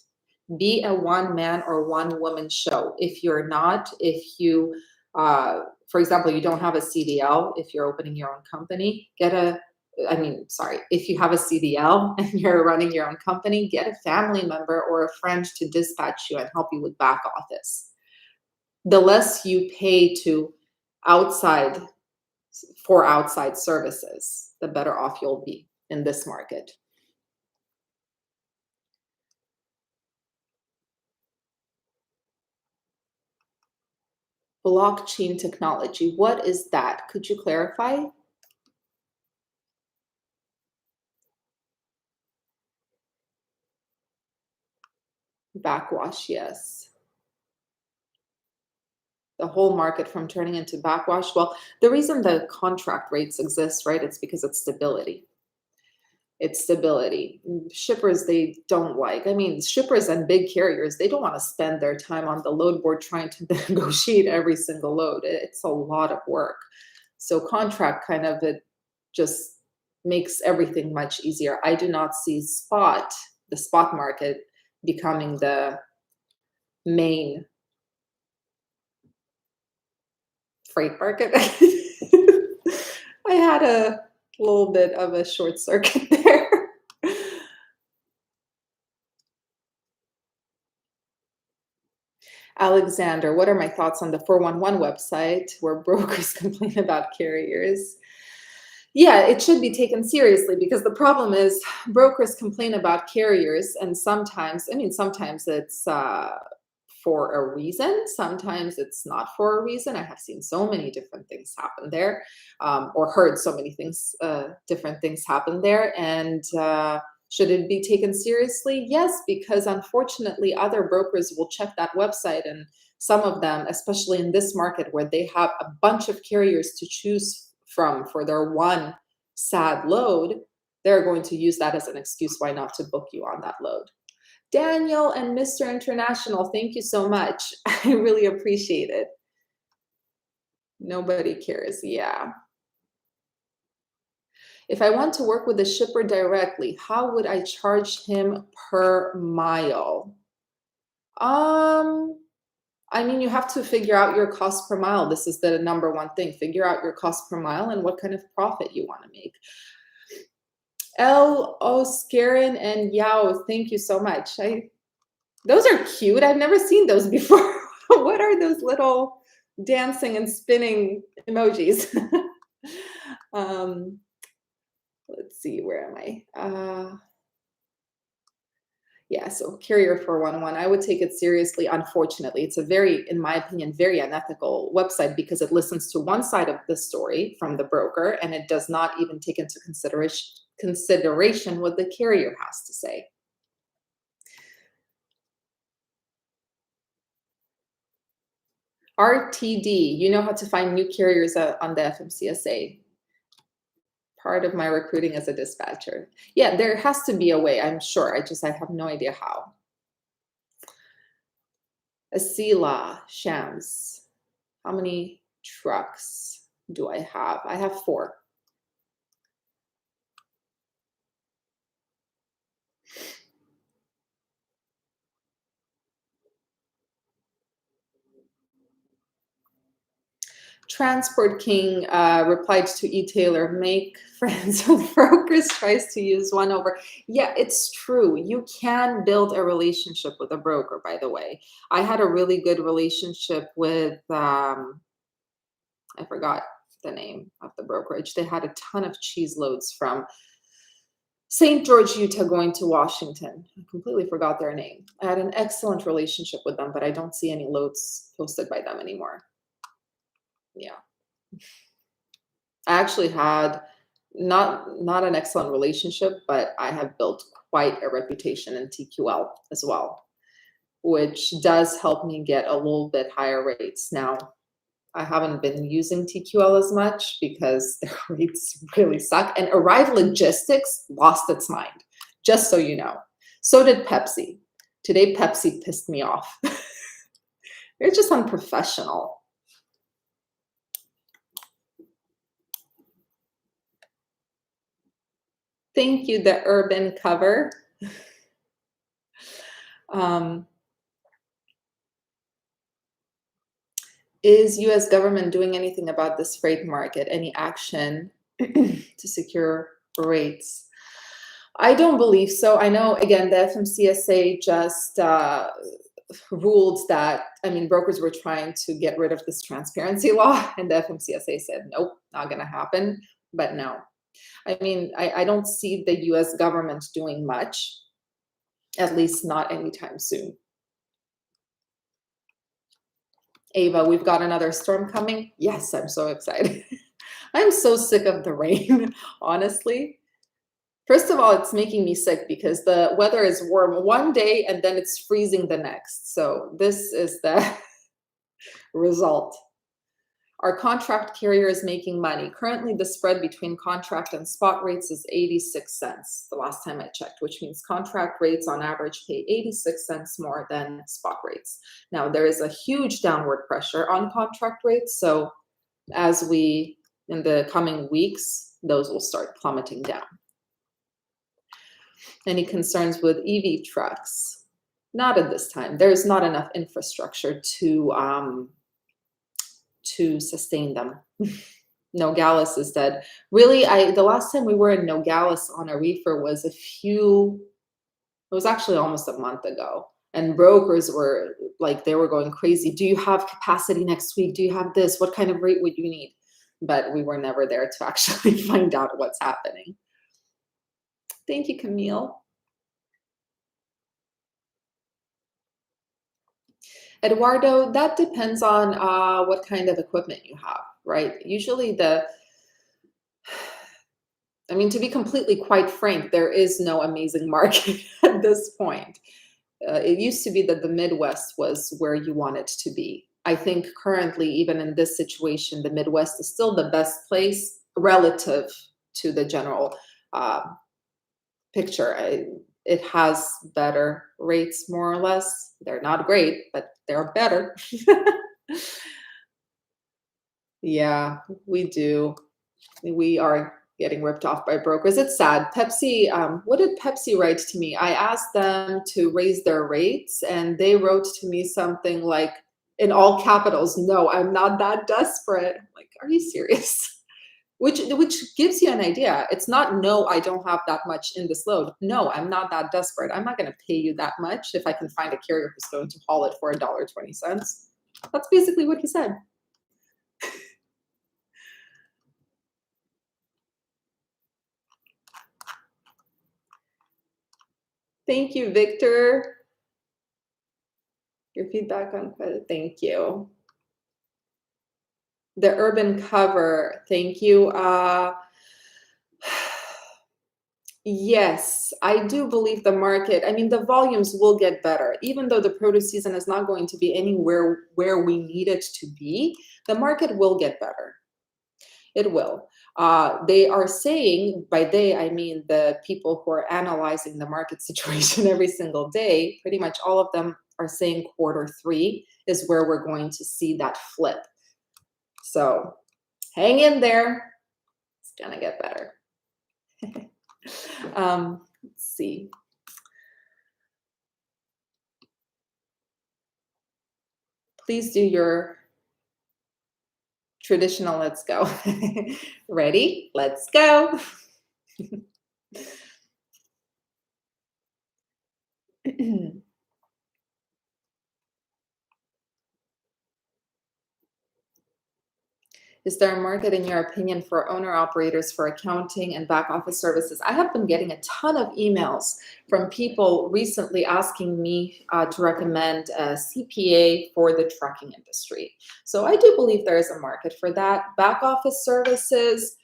Be a one man or one woman show. If you're not, if you, for example, you don't have a CDL, if you're opening your own company, if you have a CDL and you're running your own company, get a family member or a friend to dispatch you and help you with back office. The less you pay to outside for outside services, the better off you'll be in this market. Blockchain technology, what is that? Could you clarify? Backwash, yes. The whole market from turning into backwash. Well, the reason the contract rates exist, right? It's because it's stability. It's stability. Shippers, they don't like. I mean, shippers and big carriers, they don't want to spend their time on the load board trying to negotiate every single load. It's a lot of work. So contract kind of it just makes everything much easier. I do not see the spot market becoming the main freight market. I had a little bit of a short circuit there. Alexander, what are my thoughts on the 411 website where brokers complain about carriers? Yeah, it should be taken seriously because the problem is brokers complain about carriers, and sometimes it's for a reason. Sometimes it's not for a reason. I have seen so many different things happen there, or heard so many different things happen there. And should it be taken seriously? Yes, because unfortunately, other brokers will check that website, and some of them, especially in this market where they have a bunch of carriers to choose from for their one sad load, they're going to use that as an excuse why not to book you on that load. Daniel and Mr. International, thank you so much. I really appreciate it. Nobody cares. Yeah. If I want to work with a shipper directly, how would I charge him per mile? You have to figure out your cost per mile. This is the number one thing. Figure out your cost per mile and what kind of profit you want to make. L. Oscarin and Yao, thank you so much. Those are cute. I've never seen those before. What are those little dancing and spinning emojis? Let's see, where am I? Yeah, so Carrier 411, I would take it seriously. Unfortunately, it's a very, in my opinion, very unethical website because it listens to one side of the story from the broker and it does not even take into consideration what the carrier has to say. RTD, you know how to find new carriers on the FMCSA. Part of my recruiting as a dispatcher. Yeah, there has to be a way, I'm sure. I have no idea how. Asila Shams, how many trucks do I have? I have 4. Transport King replied to e-tailer, make friends with brokers, tries to use one over. Yeah, it's true. You can build a relationship with a broker, by the way. I had a really good relationship with, I forgot the name of the brokerage. They had a ton of cheese loads from St. George, Utah, going to Washington. I completely forgot their name. I had an excellent relationship with them, but I don't see any loads posted by them anymore. Yeah. I actually had not an excellent relationship, but I have built quite a reputation in TQL as well. which does help me get a little bit higher rates. Now, I haven't been using TQL as much because their rates really suck. And Arrive Logistics lost its mind, just so you know. So did Pepsi. Today, Pepsi pissed me off. They're just unprofessional. Thank you, the urban cover. Is US government doing anything about this freight market? Any action to secure rates? I don't believe so. I know, again, the FMCSA just ruled that, I mean, brokers were trying to get rid of this transparency law, and the FMCSA said, nope, not going to happen. But no, I mean, I don't see the US government doing much, at least not anytime soon. Ava, we've got another storm coming. Yes, I'm so excited. I'm so sick of the rain, honestly. First of all, it's making me sick because the weather is warm one day and then it's freezing the next. So this is the result. Our contract carrier is making money. Currently, the spread between contract and spot rates is 86 cents, the last time I checked, which means contract rates on average pay 86 cents more than spot rates. Now, there is a huge downward pressure on contract rates. So as in the coming weeks, those will start plummeting down. Any concerns with EV trucks? Not at this time. There's not enough infrastructure to sustain them. Nogales is dead. Really, the last time we were in Nogales on a reefer was it was actually almost a month ago. And brokers were like, they were going crazy. Do you have capacity next week? Do you have this? What kind of rate would you need? But we were never there to actually find out what's happening. Thank you, Camille. Eduardo, that depends on what kind of equipment you have, right? Usually I mean, to be completely quite frank, there is no amazing market at this point. It used to be that the Midwest was where you want it to be. I think currently, even in this situation, the Midwest is still the best place relative to the general picture. It has better rates, more or less. They're not great, but they're better. Yeah, we do. We are getting ripped off by brokers. It's sad. Pepsi, what did Pepsi write to me? I asked them to raise their rates, and they wrote to me something like, in all capitals, no, I'm not that desperate. I'm like, are you serious? Which gives you an idea. It's not, no, I don't have that much in this load. No, I'm not that desperate. I'm not going to pay you that much if I can find a carrier who's going to haul it for $1.20. That's basically what he said. Thank you, Victor. Your feedback on credit. Thank you. The urban cover. Thank you. Yes, I do believe the market, I mean, the volumes will get better. Even though the produce season is not going to be anywhere where we need it to be, the market will get better. It will. They are saying, by they, I mean the people who are analyzing the market situation every single day, pretty much all of them are saying Q3 is where we're going to see that flip. So hang in there. It's going to get better. Let's see. Please do your traditional let's go. Ready? Let's go. Is there a market, in your opinion, for owner-operators for accounting and back office services? I have been getting a ton of emails from people recently asking me to recommend a CPA for the trucking industry. So I do believe there is a market for that. Back office services,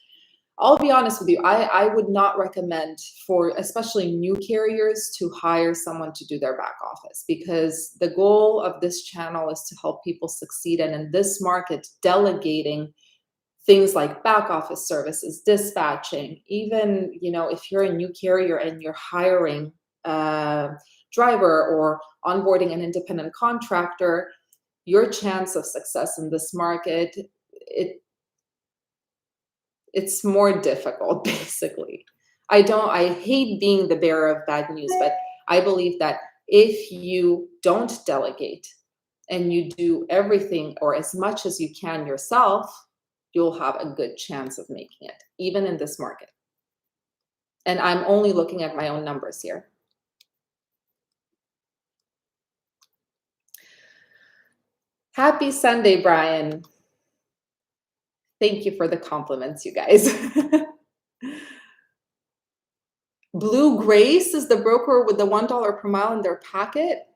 I'll be honest with you, I would not recommend for especially new carriers to hire someone to do their back office, because the goal of this channel is to help people succeed. And in this market, delegating things like back office services, dispatching, even, if you're a new carrier and you're hiring a driver or onboarding an independent contractor, your chance of success in this market, it's more difficult, basically. I hate being the bearer of bad news, but I believe that if you don't delegate and you do everything or as much as you can yourself, you'll have a good chance of making it, even in this market. And I'm only looking at my own numbers here. Happy Sunday, Brian. Thank you for the compliments, you guys. Blue Grace is the broker with the $1 per mile in their packet.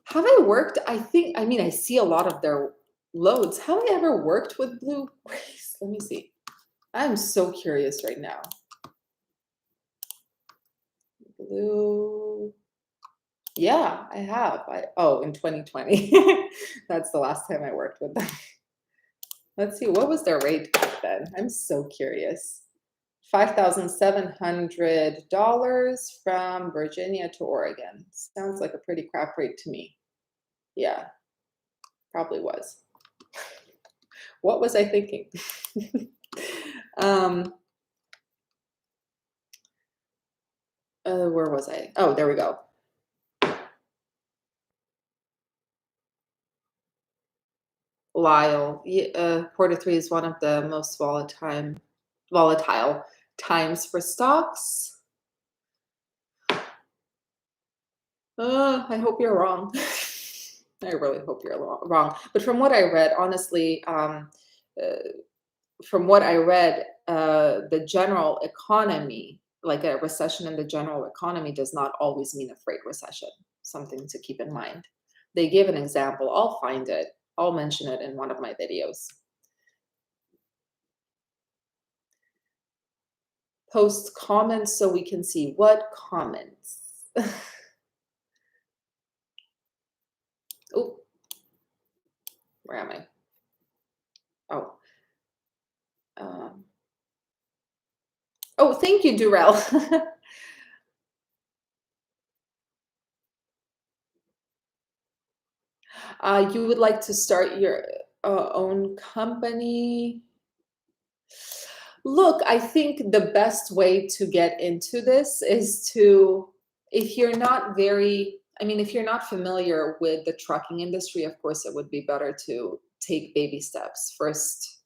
Have I worked? I see a lot of their loads. Have I ever worked with Blue Grace? Let me see. I'm so curious right now. Blue. Yeah, I have. In 2020. That's the last time I worked with them. Let's see, what was their rate back then? I'm so curious. $5,700 from Virginia to Oregon. Sounds like a pretty crap rate to me. Yeah, probably was. What was I thinking? Where was I? Oh, there we go. Lyle, quarter three is one of the most volatile times for stocks. I hope you're wrong. I really hope you're wrong. But from what I read, honestly, the general economy, like a recession in the general economy, does not always mean a freight recession. Something to keep in mind. They gave an example. I'll find it. I'll mention it in one of my videos. Post comments so we can see what comments. Oh, where am I? Oh. Thank you, Durrell. You would like to start your own company? Look, I think the best way to get into this is if you're not familiar with the trucking industry, of course, it would be better to take baby steps. First,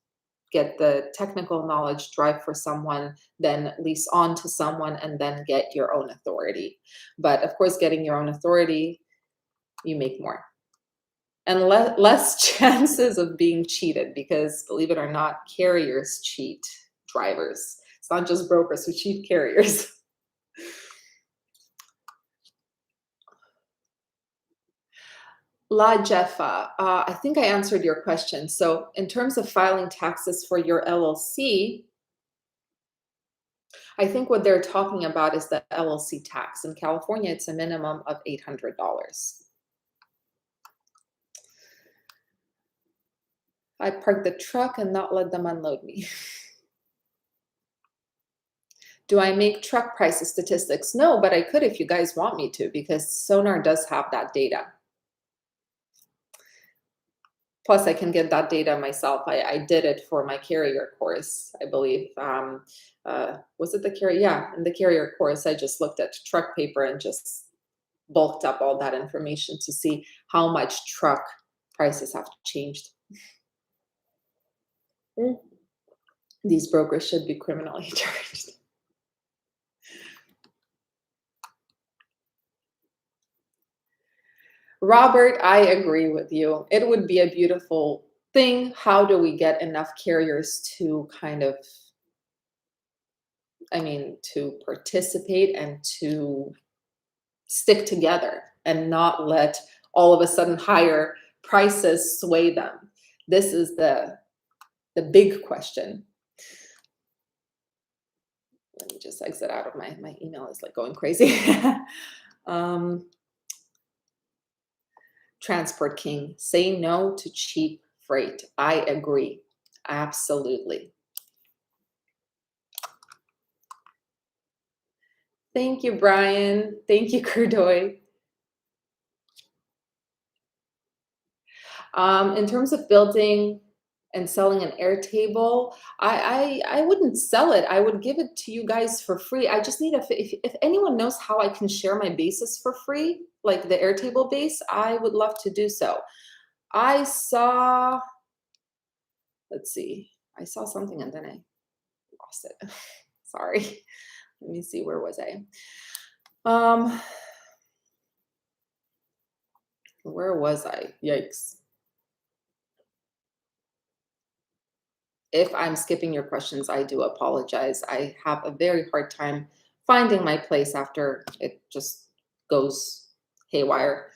get the technical knowledge, drive for someone, then lease on to someone, and then get your own authority. But of course, getting your own authority, you make more. And less chances of being cheated, because believe it or not, carriers cheat drivers. It's not just brokers who cheat carriers. La Jeffa, I think I answered your question. So in terms of filing taxes for your LLC, I think what they're talking about is the LLC tax. In California, it's a minimum of $800. I park the truck and not let them unload me. Do I make truck prices statistics? No, but I could if you guys want me to, because Sonar does have that data. Plus, I can get that data myself. I did it for my carrier course, I believe. Was it the carrier? Yeah, in the carrier course, I just looked at truck paper and just bulked up all that information to see how much truck prices have changed. These brokers should be criminally charged. Robert, I agree with you. It would be a beautiful thing. How do we get enough carriers to to participate and to stick together and not let all of a sudden higher prices sway them? This is the the big question. Let me just exit out of my email is like going crazy. Transport King, say no to cheap freight. I agree. Absolutely. Thank you, Brian. Thank you, Kurdoy. In terms of building and selling an Airtable, I wouldn't sell it. I would give it to you guys for free. I just need if anyone knows how I can share my bases for free, like the Airtable base, I would love to do so. I saw, let's see, I saw something and then I lost it. Sorry. Let me see, where was I? Where was I? Yikes. If I'm skipping your questions, I do apologize. I have a very hard time finding my place after it just goes haywire.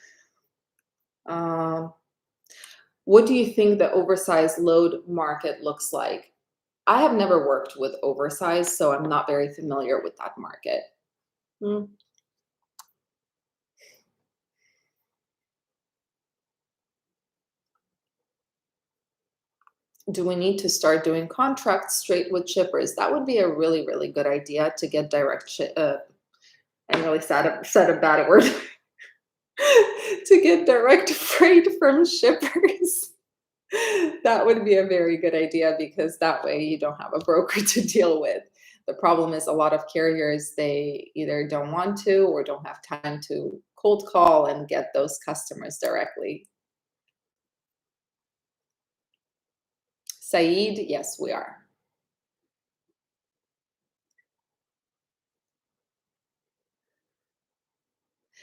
What do you think the oversized load market looks like? I have never worked with oversized, so I'm not very familiar with that market. Do we need to start doing contracts straight with shippers? That would be a really, really good idea to get direct I really said a bad word. To get direct freight from shippers. That would be a very good idea because that way you don't have a broker to deal with. The problem is a lot of carriers, they either don't want to or don't have time to cold call and get those customers directly. Saeed, yes, we are.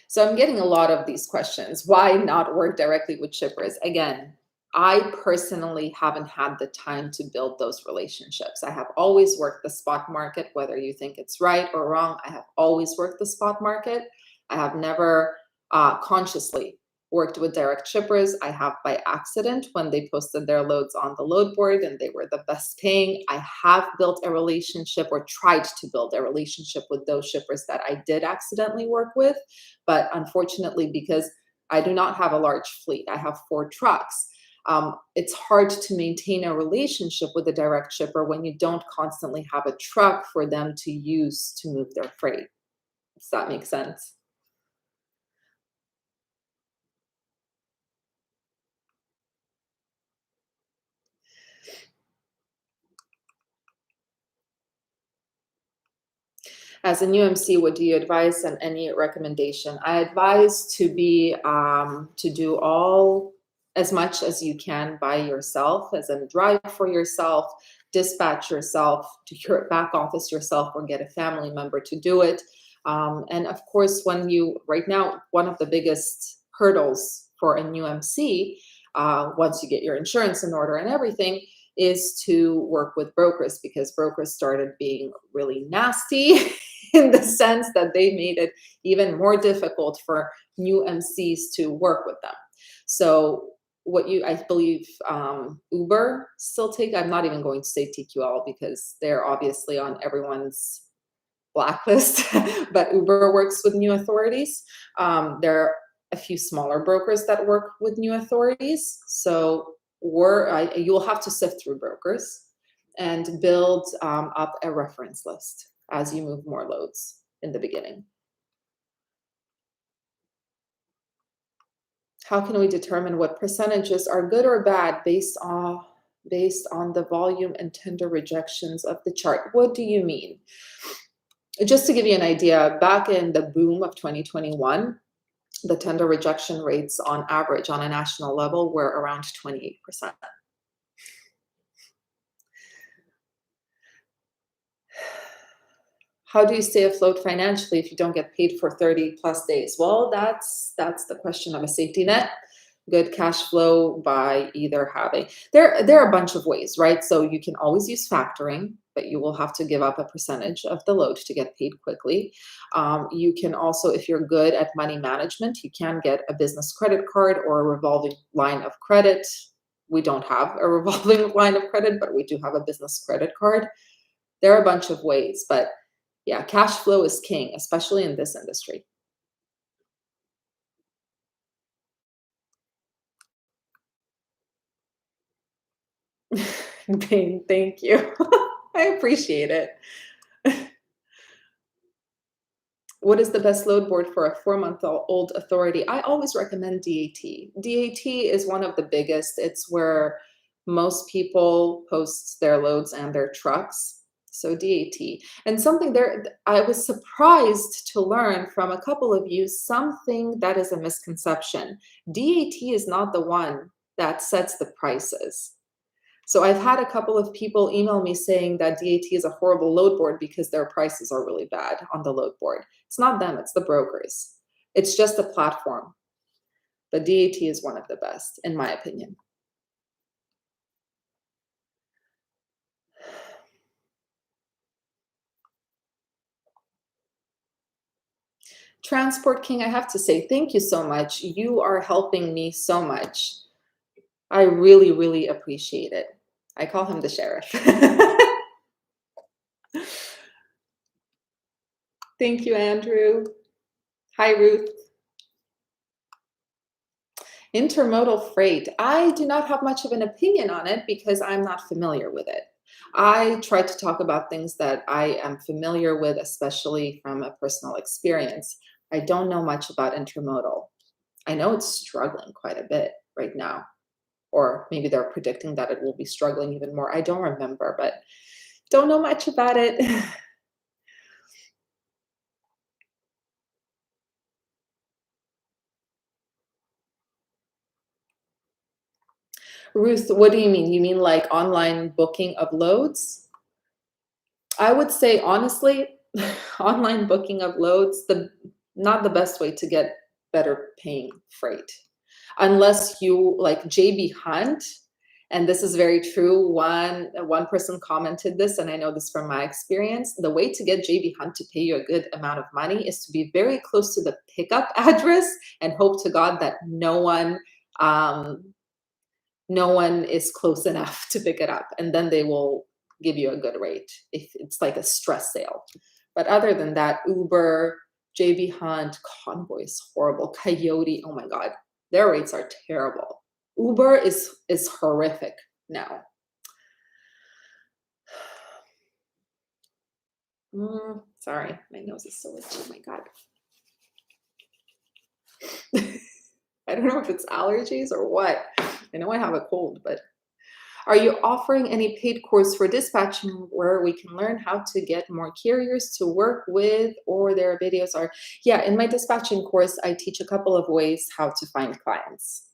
So I'm getting a lot of these questions. Why not work directly with shippers? Again, I personally haven't had the time to build those relationships. I have always worked the spot market, whether you think it's right or wrong. I have always worked the spot market. I have never consciously worked with direct shippers. I have by accident when they posted their loads on the load board and they were the best paying. I have built a relationship or tried to build a relationship with those shippers that I did accidentally work with. But unfortunately, because I do not have a large fleet, I have 4 trucks. It's hard to maintain a relationship with a direct shipper when you don't constantly have a truck for them to use to move their freight. Does that make sense? As a new MC, what do you advise and any recommendation? I advise to be to do all as much as you can by yourself, as in drive for yourself, dispatch yourself, do your back office yourself, or get a family member to do it. And of course, when you right now, one of the biggest hurdles for a new MC, once you get your insurance in order and everything, is to work with brokers because brokers started being really nasty in the sense that they made it even more difficult for new MCs to work with them. So I believe Uber still take, I'm not even going to say TQL because they're obviously on everyone's blacklist, but Uber works with new authorities. There are a few smaller brokers that work with new authorities. So you'll have to sift through brokers and build up a reference list as you move more loads in the beginning. How can we determine what percentages are good or bad based on the volume and tender rejections of the chart? What do you mean? Just to give you an idea, back in the boom of 2021, the tender rejection rates on average on a national level were around 28%. How do you stay afloat financially if you don't get paid for 30 plus days? Well, that's the question of a safety net. Good cash flow by either having, there are a bunch of ways, right? So you can always use factoring, but you will have to give up a percentage of the load to get paid quickly. You can also, if you're good at money management, you can get a business credit card or a revolving line of credit. we don't have a revolving line of credit, but we do have a business credit card. There are a bunch of ways, but yeah, cash flow is king, especially in this industry. Thank you. I appreciate it. What is the best load board for a 4-month-old authority? I always recommend DAT. DAT is one of the biggest. It's where most people post their loads and their trucks. So DAT. And something there, I was surprised to learn from a couple of you something that is a misconception. DAT is not the one that sets the prices. So I've had a couple of people email me saying that DAT is a horrible load board because their prices are really bad on the load board. It's not them, it's the brokers. It's just a platform. But DAT is one of the best, in my opinion. Transport King, I have to say thank you so much. You are helping me so much. I really, really appreciate it. I call him the sheriff. Thank you, Andrew. Hi, Ruth. Intermodal freight. I do not have much of an opinion on it because I'm not familiar with it. I try to talk about things that I am familiar with, especially from a personal experience. I don't know much about intermodal. I know it's struggling quite a bit right now, or maybe they're predicting that it will be struggling even more. I don't remember, but don't know much about it. Ruth, what do you mean? You mean like online booking of loads? I would say honestly, online booking of loads, not the best way to get better paying freight. Unless you like JB Hunt, and this is very true. One person commented this, and I know this from my experience. The way to get JB Hunt to pay you a good amount of money is to be very close to the pickup address and hope to God that no one is close enough to pick it up, and then they will give you a good rate if it's like a stress sale. But other than that, Uber, JB Hunt, Convoy is horrible. Coyote, oh my God, their rates are terrible. Uber is horrific now. Sorry, my nose is so itchy. Oh my God. I don't know if it's allergies or what. I know I have a cold, but are you offering any paid course for dispatching where we can learn how to get more carriers to work with, or their videos are? Yeah, in my dispatching course, I teach a couple of ways how to find clients.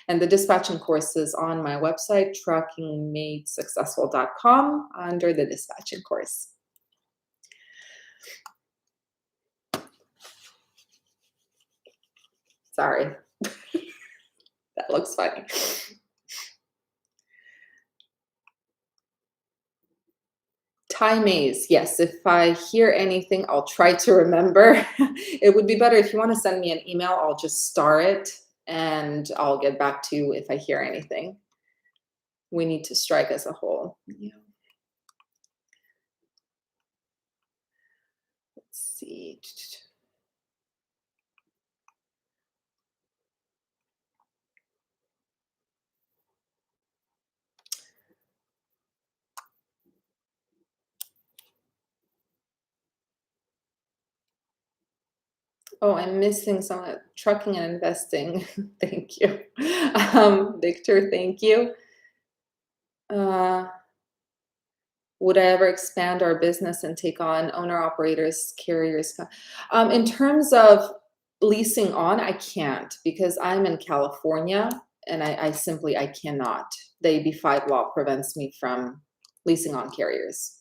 And the dispatching course is on my website, truckingmadesuccessful.com, under the dispatching course. Sorry. That looks funny. Thai Maze, yes. If I hear anything, I'll try to remember. It would be better if you want to send me an email, I'll just star it and I'll get back to you if I hear anything. We need to strike as a whole. Yeah. Let's see. Oh, I'm missing some trucking and investing. Thank you. Victor, thank you. Would I ever expand our business and take on owner operators, carriers? In terms of leasing on, I can't because I'm in California and I simply, I cannot. The AB5 law prevents me from leasing on carriers.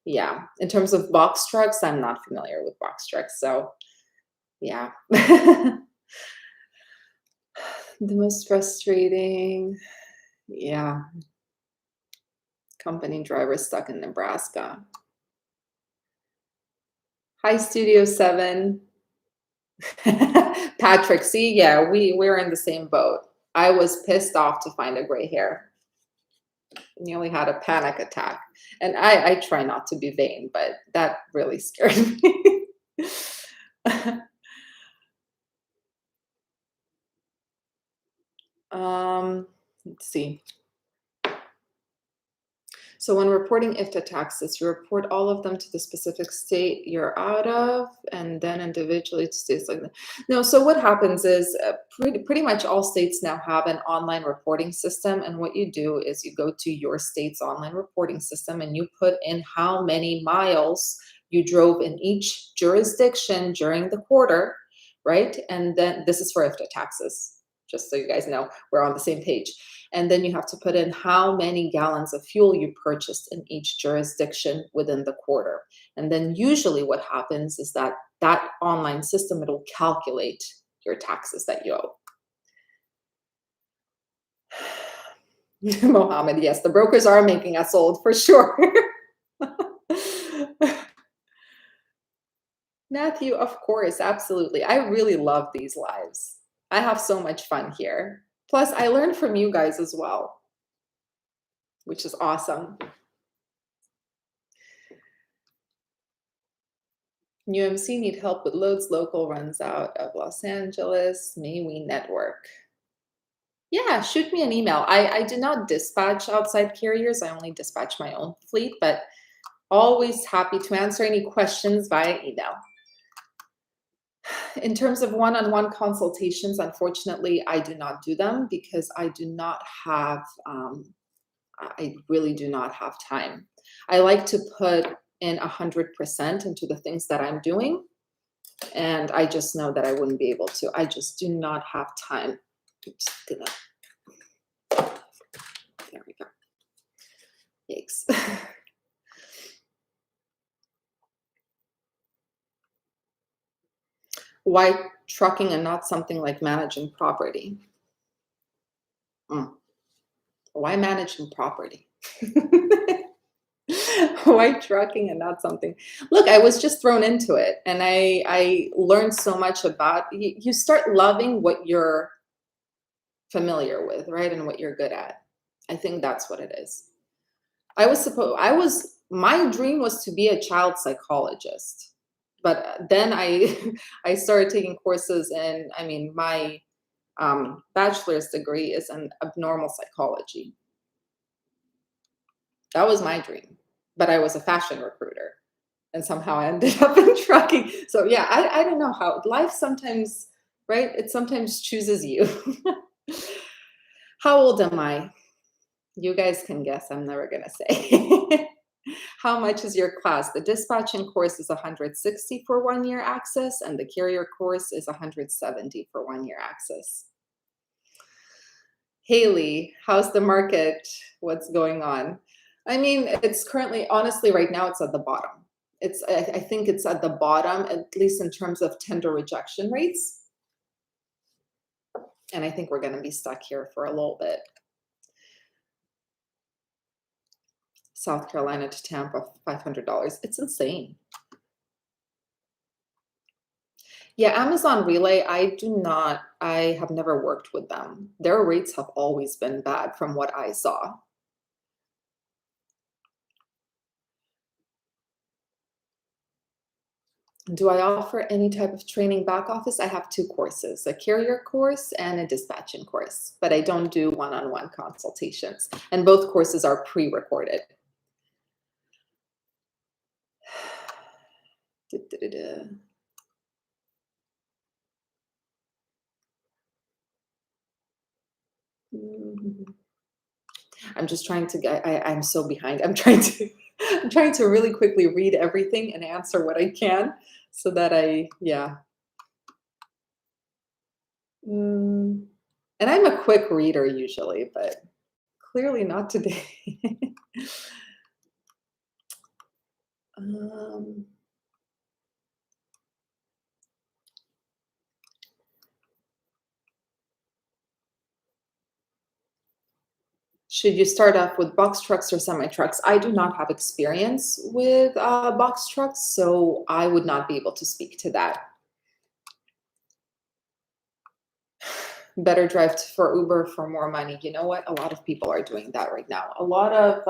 Yeah. In terms of box trucks, I'm not familiar with box trucks. So yeah. The most frustrating, yeah. Company driver stuck in Nebraska. Hi, Studio 7. Patrick, see, yeah, we're in the same boat. I was pissed off to find a gray hair. Nearly had a panic attack. And I try not to be vain, but that really scared me. Let's see. So when reporting IFTA taxes, you report all of them to the specific state you're out of, and then individually to states like that. No, so what happens is pretty much all states now have an online reporting system. And what you do is you go to your state's online reporting system and you put in how many miles you drove in each jurisdiction during the quarter, right? And then this is for IFTA taxes, just so you guys know, we're on the same page. And then you have to put in how many gallons of fuel you purchased in each jurisdiction within the quarter. And then usually what happens is that that online system, it'll calculate your taxes that you owe. Mohammed, yes, the brokers are making us old for sure. Matthew, of course, absolutely. I really love these lives. I have so much fun here. Plus, I learned from you guys as well, which is awesome. UMC need help with loads. Local runs out of Los Angeles. May we network? Yeah, shoot me an email. I do not dispatch outside carriers. I only dispatch my own fleet, but always happy to answer any questions via email. In terms of one-on-one consultations, unfortunately, I do not do them because I do not have, I really do not have time. I like to put in 100% into the things that I'm doing, and I just know that I wouldn't be able to. I just do not have time. Oops, there we go. Yikes. Why trucking and not something like managing property? Why managing property? Why trucking and not something? Look, I was just thrown into it, and I learned so much about. You start loving what you're familiar with, right, and what you're good at. I think that's what it is. My dream was to be a child psychologist, but then I started taking courses in, I mean, my bachelor's degree is in abnormal psychology. That was my dream, but I was a fashion recruiter, and somehow I ended up in trucking. So yeah, I don't know how life sometimes, right? It sometimes chooses you. How old am I? You guys can guess. I'm never gonna say. How much is your class? The dispatching course is 160 for 1 year access, and the carrier course is 170 for 1 year access. Haley, how's the market? What's going on? I mean, it's currently, honestly, right now it's at the bottom. I think it's at the bottom, at least in terms of tender rejection rates. And I think we're going to be stuck here for a little bit. South Carolina to Tampa, $500. It's insane. Yeah, Amazon Relay, I have never worked with them. Their rates have always been bad from what I saw. Do I offer any type of training back office? I have 2 courses, a carrier course and a dispatching course, but I don't do one-on-one consultations. And both courses are pre-recorded. I'm just trying to I'm so behind. I'm trying to really quickly read everything and answer what I can so that yeah. And I'm a quick reader usually, but clearly not today. Should you start off with box trucks or semi trucks? I do not have experience with box trucks, so I would not be able to speak to that. better drive for Uber for more money. You know what? A lot of people are doing that right now. A lot of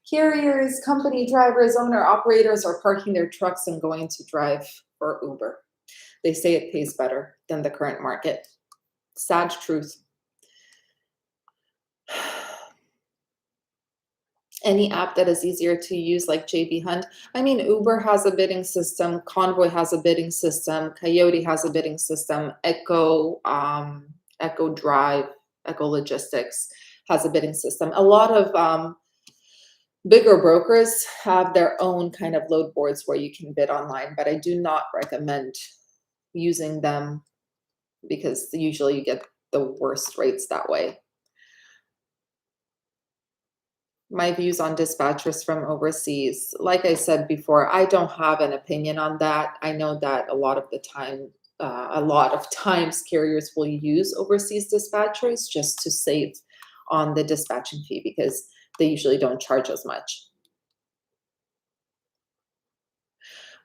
carriers, company drivers, owner operators are parking their trucks and going to drive for Uber. They say it pays better than the current market. Sad truth. Any app that is easier to use, like JB Hunt. I mean, Uber has a bidding system, Convoy has a bidding system, Coyote has a bidding system, Echo Drive, Echo Logistics has a bidding system. A lot of bigger brokers have their own kind of load boards where you can bid online, but I do not recommend using them because usually you get the worst rates that way. My views on dispatchers from overseas. Like I said before, I don't have an opinion on that. I know that a lot of times carriers will use overseas dispatchers just to save on the dispatching fee because they usually don't charge as much.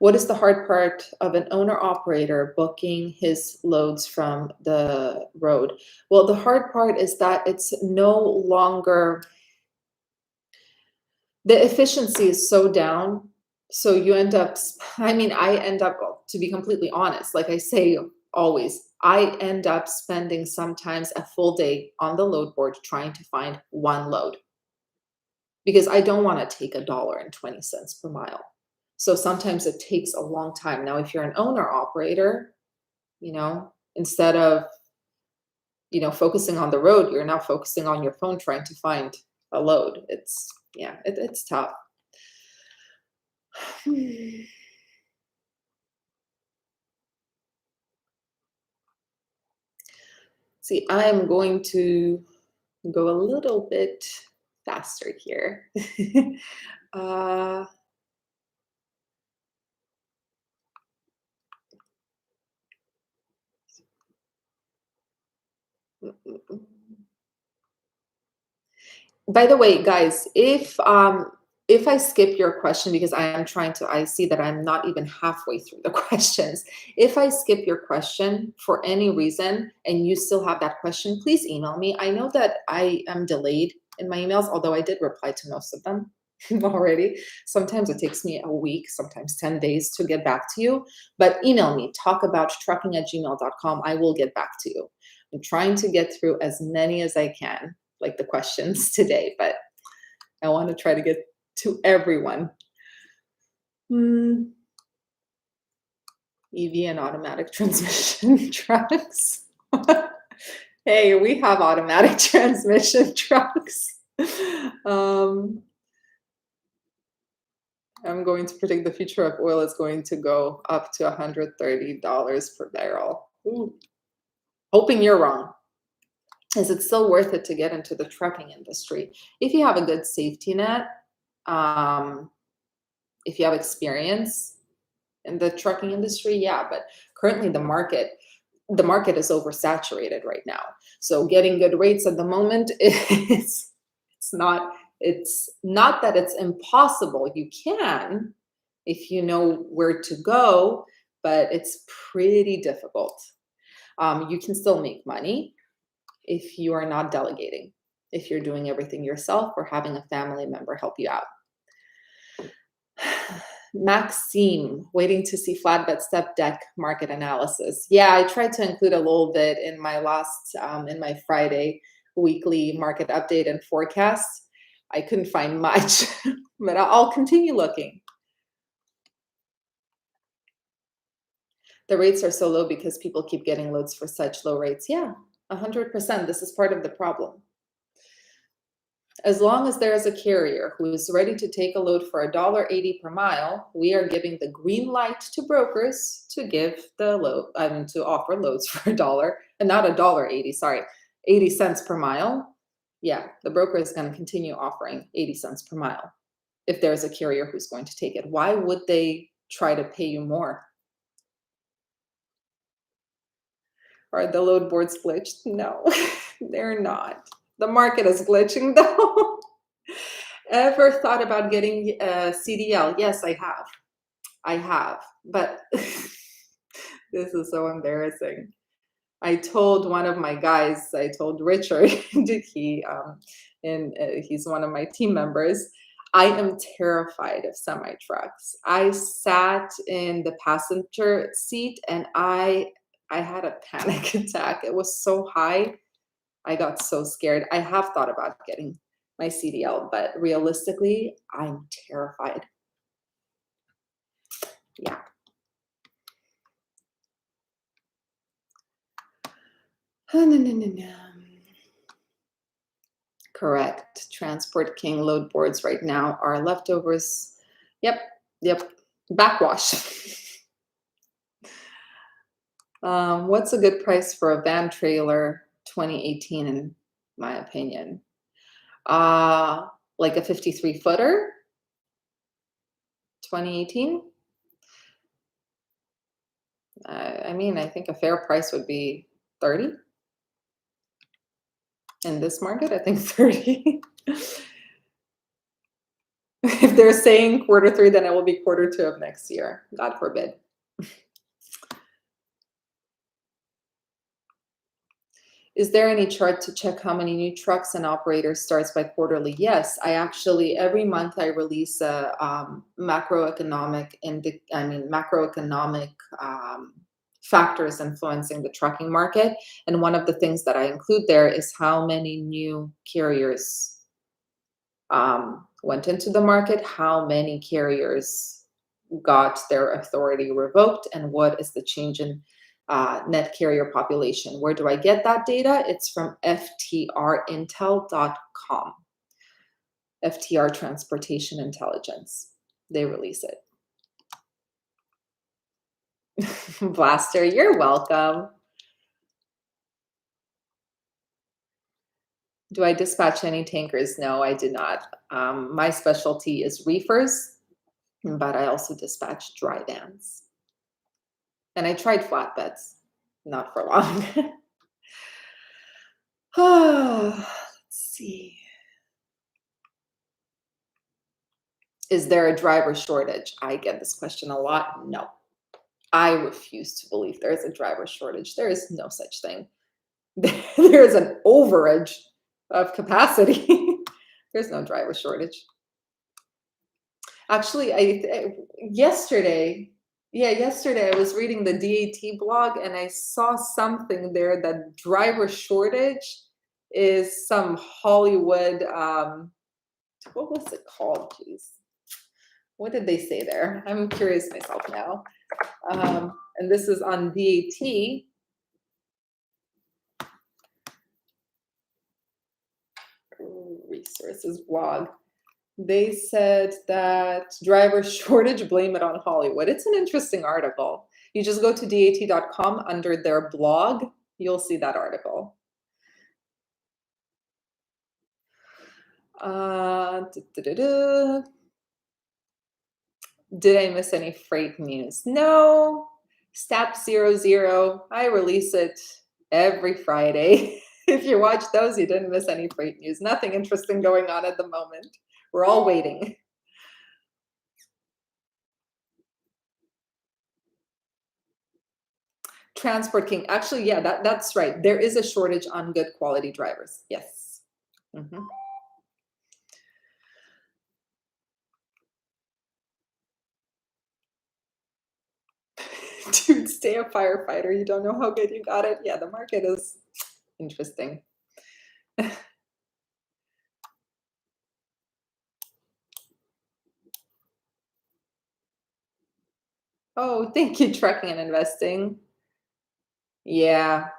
What is the hard part of an owner operator booking his loads from the road? Well, the hard part is that it's no longer, the efficiency is so down. So you end up, I end up, to be completely honest, like I say always, I end up spending sometimes a full day on the load board trying to find one load because I don't want to take $1.20 per mile. So sometimes it takes a long time. Now, if you're an owner operator, instead of, focusing on the road, you're now focusing on your phone trying to find a load. It's tough. See, I'm going to go a little bit faster here. By the way, guys, if I skip your question because I see that I'm not even halfway through the questions. If I skip your question for any reason and you still have that question, please email me. I know that I am delayed in my emails, although I did reply to most of them already. Sometimes it takes me a week, sometimes 10 days to get back to you, but email me, talkabouttrucking@gmail.com. I will get back to you. I'm trying to get through as many as I can, like the questions today, but I want to try to get to everyone. EV and automatic transmission trucks. Hey, we have automatic transmission trucks. I'm going to predict the future of oil is going to go up to $130 per barrel. Ooh. Hoping you're wrong. Is it still worth it to get into the trucking industry? If you have a good safety net, if you have experience in the trucking industry, yeah, but currently the market is oversaturated right now. So getting good rates at the moment it's not that it's impossible. You can if you know where to go, but it's pretty difficult. You can still make money if you are not delegating, if you're doing everything yourself or having a family member help you out. Maxime, waiting to see flatbed step deck market analysis. Yeah, I tried to include a little bit in my last, in my Friday weekly market update and forecast. I couldn't find much, but I'll continue looking. The rates are so low because people keep getting loads for such low rates. Yeah, 100%. This is part of the problem. As long as there is a carrier who is ready to take a load for $1.80 per mile, we are giving the green light to brokers to give the load, to offer loads for $1 and not $1.80, sorry, 80 cents per mile. Yeah, the broker is going to continue offering 80 cents per mile if there's a carrier who's going to take it. Why would they try to pay you more? Are the load boards glitched? No, they're not. The market is glitching though. Ever thought about getting a CDL? Yes, I have, but this is so embarrassing. I told one of my guys, I told Richard, he's one of my team members. I am terrified of semi trucks. I sat in the passenger seat and I had a panic attack. It was so high. I got so scared. I have thought about getting my CDL, but realistically, I'm terrified. Yeah. Correct. Transport King load boards right now are leftovers. Yep. Backwash. What's a good price for a van trailer 2018 in my opinion? Like a 53 footer 2018? I mean, I think a fair price would be 30. In this market, I think 30. If they're saying Q3, then it will be Q2 of next year. God forbid. Is there any chart to check how many new trucks and operators starts by quarterly? Yes, I actually, every month I release a macroeconomic factors influencing the trucking market. And one of the things that I include there is how many new carriers went into the market, how many carriers got their authority revoked, and what is the change in net carrier population. Where do I get that data? It's from ftrintel.com. FTR Transportation Intelligence. They release it. Blaster, you're welcome. Do I dispatch any tankers? No, I do not. My specialty is reefers, but I also dispatch dry vans. And I tried flatbeds, not for long. Let's see. Is there a driver shortage? I get this question a lot. No. I refuse to believe there is a driver shortage. There is no such thing. There is an overage of capacity. There's no driver shortage. Actually, yesterday I was reading the DAT blog and I saw something there that driver shortage is some Hollywood, what was it called? Jeez. What did they say there? I'm curious myself now. And this is on DAT. Resources blog. They said that driver shortage, blame it on Hollywood. It's an interesting article. You just go to dat.com under their blog, you'll see that article. Did I miss any freight news? No. Stap 00, I release it every Friday. If you watch those, you didn't miss any freight news. Nothing interesting going on at the moment. We're all waiting. Transport King. Actually, yeah, that's right. There is a shortage on good quality drivers. Yes. Mm-hmm. Dude, stay a firefighter. You don't know how good you got it. Yeah, the market is interesting. Oh, thank you, Trucking and Investing. Yeah.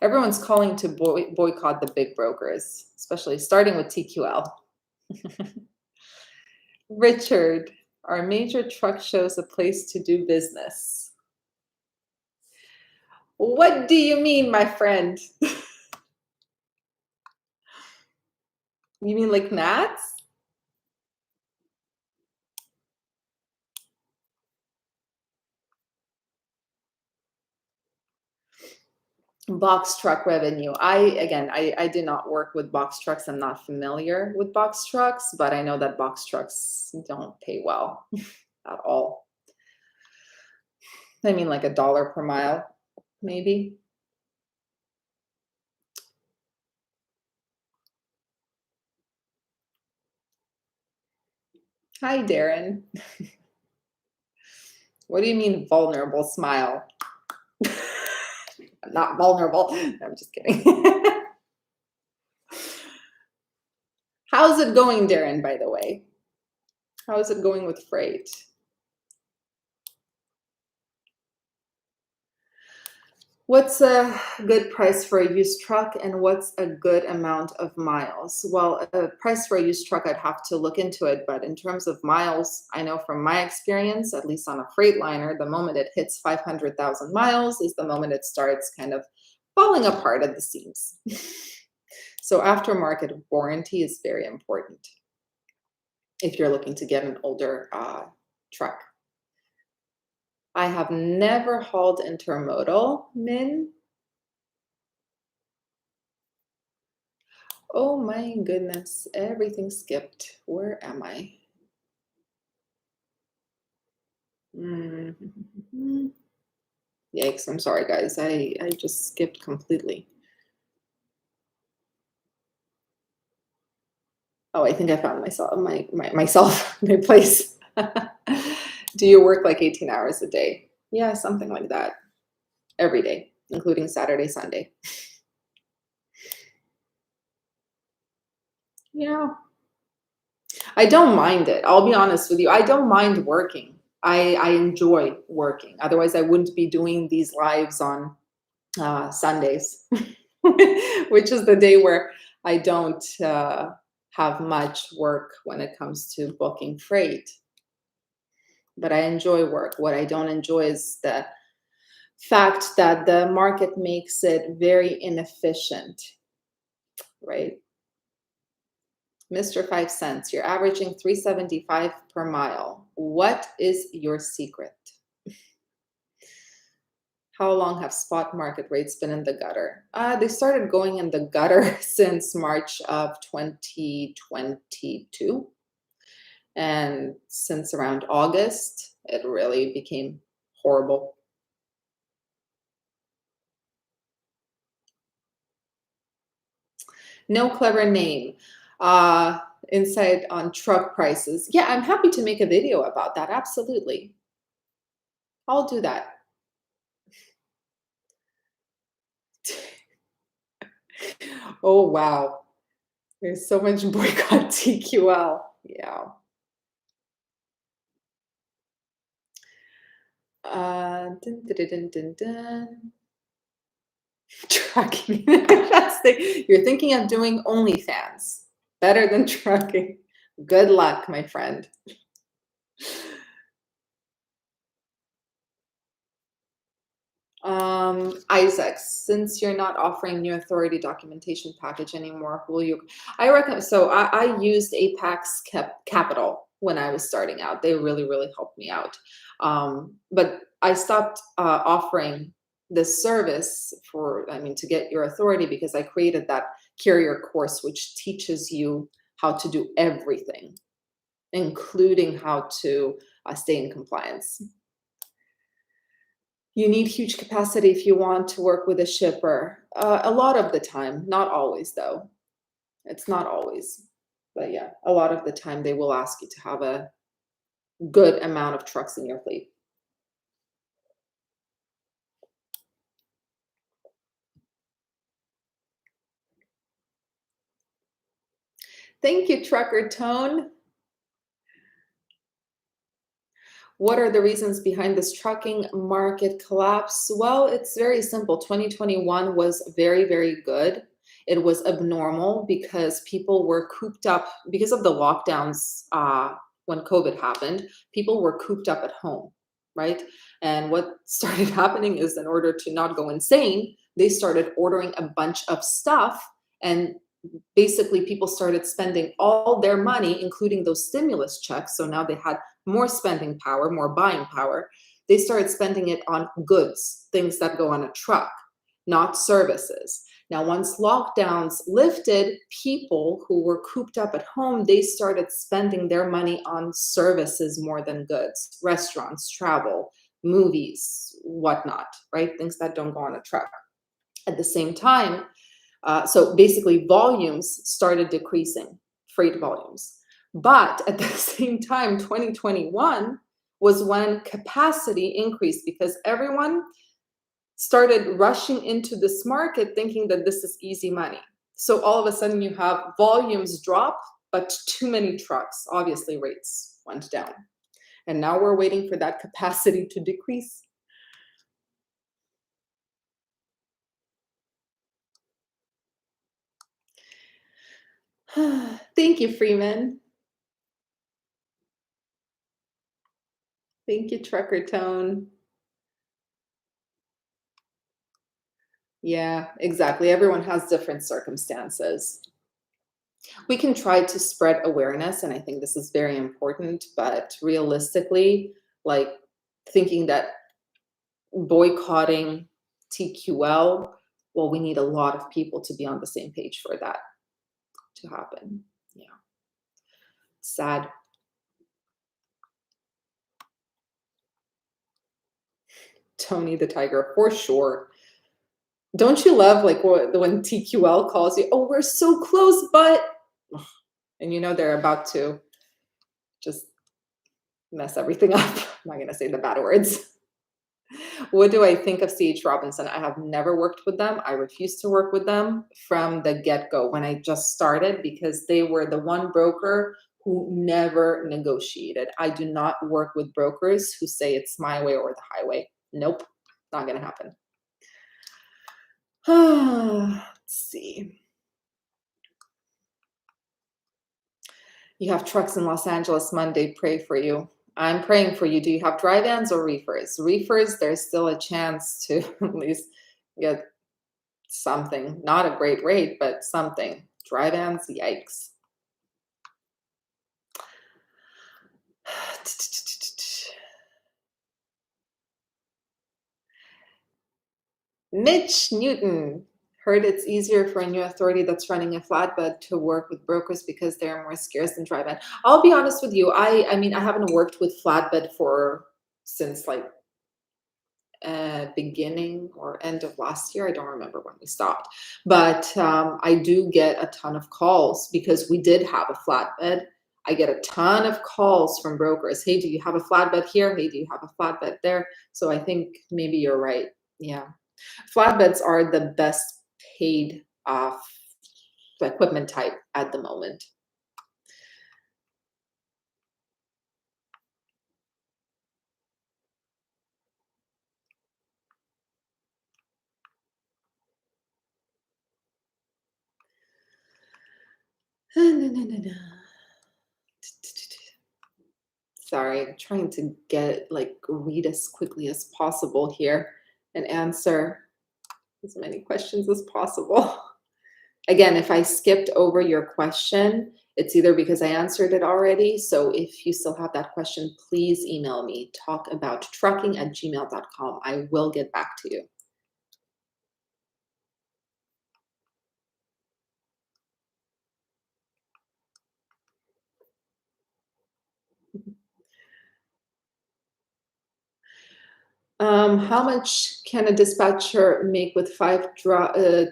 Everyone's calling to boycott the big brokers, especially starting with TQL. Richard, are major truck shows a place to do business? What do you mean, my friend? You mean like gnats? Box truck revenue. I did not work with box trucks. I'm not familiar with box trucks, but I know that box trucks don't pay well at all. I mean, like $1 per mile, maybe. Hi, Darren. What do you mean vulnerable smile? I'm not vulnerable. I'm just kidding. How's it going, Darren, by the way? How is it going with freight? What's a good price for a used truck and what's a good amount of miles? Well, a price for a used truck, I'd have to look into it. But in terms of miles, I know from my experience, at least on a Freightliner, the moment it hits 500,000 miles is the moment it starts kind of falling apart at the seams. So aftermarket warranty is very important if you're looking to get an older truck. I have never hauled intermodal, Min. Oh my goodness, everything skipped. Where am I? Mhm. Yikes, I'm sorry guys. I just skipped completely. Oh, I think I found myself myself, my place. Do you work like 18 hours a day? Yeah, something like that. Every day, including Saturday, Sunday. Yeah. I don't mind it. I'll be honest with you. I don't mind working. I enjoy working. Otherwise, I wouldn't be doing these lives on Sundays, which is the day where I don't have much work when it comes to booking freight. But I enjoy work. What I don't enjoy is the fact that the market makes it very inefficient, right? Mr. 5 cents, you're averaging 375 per mile. What is your secret? How long have spot market rates been in the gutter? They started going in the gutter since March of 2022. And since around August, it really became horrible. No clever name. Insight on truck prices. Yeah, I'm happy to make a video about that. Absolutely. I'll do that. Oh, wow. There's so much boycott TQL. Yeah. Dun, dun, dun, dun, dun. Trucking. You're thinking of doing OnlyFans. Better than trucking. Good luck, my friend. Isaac, since you're not offering new authority documentation package anymore, will you? I reckon so. I used Apex Capital when I was starting out. They really, really helped me out. But I stopped offering this service for, I mean, to get your authority because I created that carrier course, which teaches you how to do everything, including how to stay in compliance. You need huge capacity if you want to work with a shipper. A lot of the time, not always though. It's not always. But yeah, a lot of the time they will ask you to have a good amount of trucks in your fleet. Thank you, Trucker Tone. What are the reasons behind this trucking market collapse? Well, it's very simple. 2021 was very, very good. It was abnormal because people were cooped up because of the lockdowns when COVID happened. People were cooped up at home, right? And what started happening is, in order to not go insane, they started ordering a bunch of stuff, and basically people started spending all their money, including those stimulus checks. So now they had more spending power, more buying power. They started spending it on goods, things that go on a truck, not services. Now, once lockdowns lifted, people who were cooped up at home, they started spending their money on services more than goods, restaurants, travel, movies, whatnot, right? Things that don't go on a truck. At the same time, so basically volumes started decreasing, freight volumes. But at the same time, 2021 was when capacity increased because everyone started rushing into this market thinking that this is easy money. So all of a sudden you have volumes drop, but too many trucks. Obviously, rates went down. And now we're waiting for that capacity to decrease. Thank you, Freeman. Thank you, Trucker Tone. Yeah, exactly. Everyone has different circumstances. We can try to spread awareness, and I think this is very important, but realistically, like thinking that boycotting TQL, well, we need a lot of people to be on the same page for that to happen. Yeah. Sad. Tony the Tiger, for sure. Don't you love like when TQL calls you, oh, we're so close, but, and you know they're about to just mess everything up. I'm not going to say the bad words. What do I think of C.H. Robinson? I have never worked with them. I refused to work with them from the get-go when I just started because they were the one broker who never negotiated. I do not work with brokers who say it's my way or the highway. Nope, not going to happen. Let's see. You have trucks in Los Angeles Monday. Pray for you. I'm praying for you. Do you have dry vans or reefers? Reefers, there's still a chance to at least get something. Not a great rate, but something. Dry vans, yikes. Mitch Newton. Heard it's easier for a new authority that's running a flatbed to work with brokers because they're more scarce than dry van. I'll be honest with you. I mean, I haven't worked with flatbed since like beginning or end of last year. I don't remember when we stopped, but I do get a ton of calls because we did have a flatbed. I get a ton of calls from brokers. Hey, do you have a flatbed here? Hey, do you have a flatbed there? So I think maybe you're right. Yeah. Flatbeds are the best paid equipment type at the moment. Sorry, I'm trying to read as quickly as possible here and answer as many questions as possible. Again, if I skipped over your question, it's either because I answered it already. So if you still have that question, please email me, talkabouttrucking@gmail.com. I will get back to you. How much can a dispatcher make with 5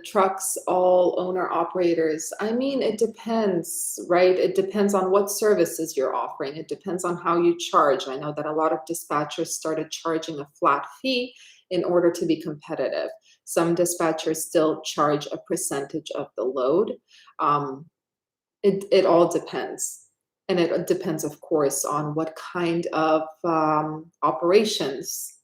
trucks, all owner operators? I mean, it depends, right? It depends on what services you're offering. It depends on how you charge. I know that a lot of dispatchers started charging a flat fee in order to be competitive. Some dispatchers still charge a percentage of the load. It all depends. And it depends, of course, on what kind of operations,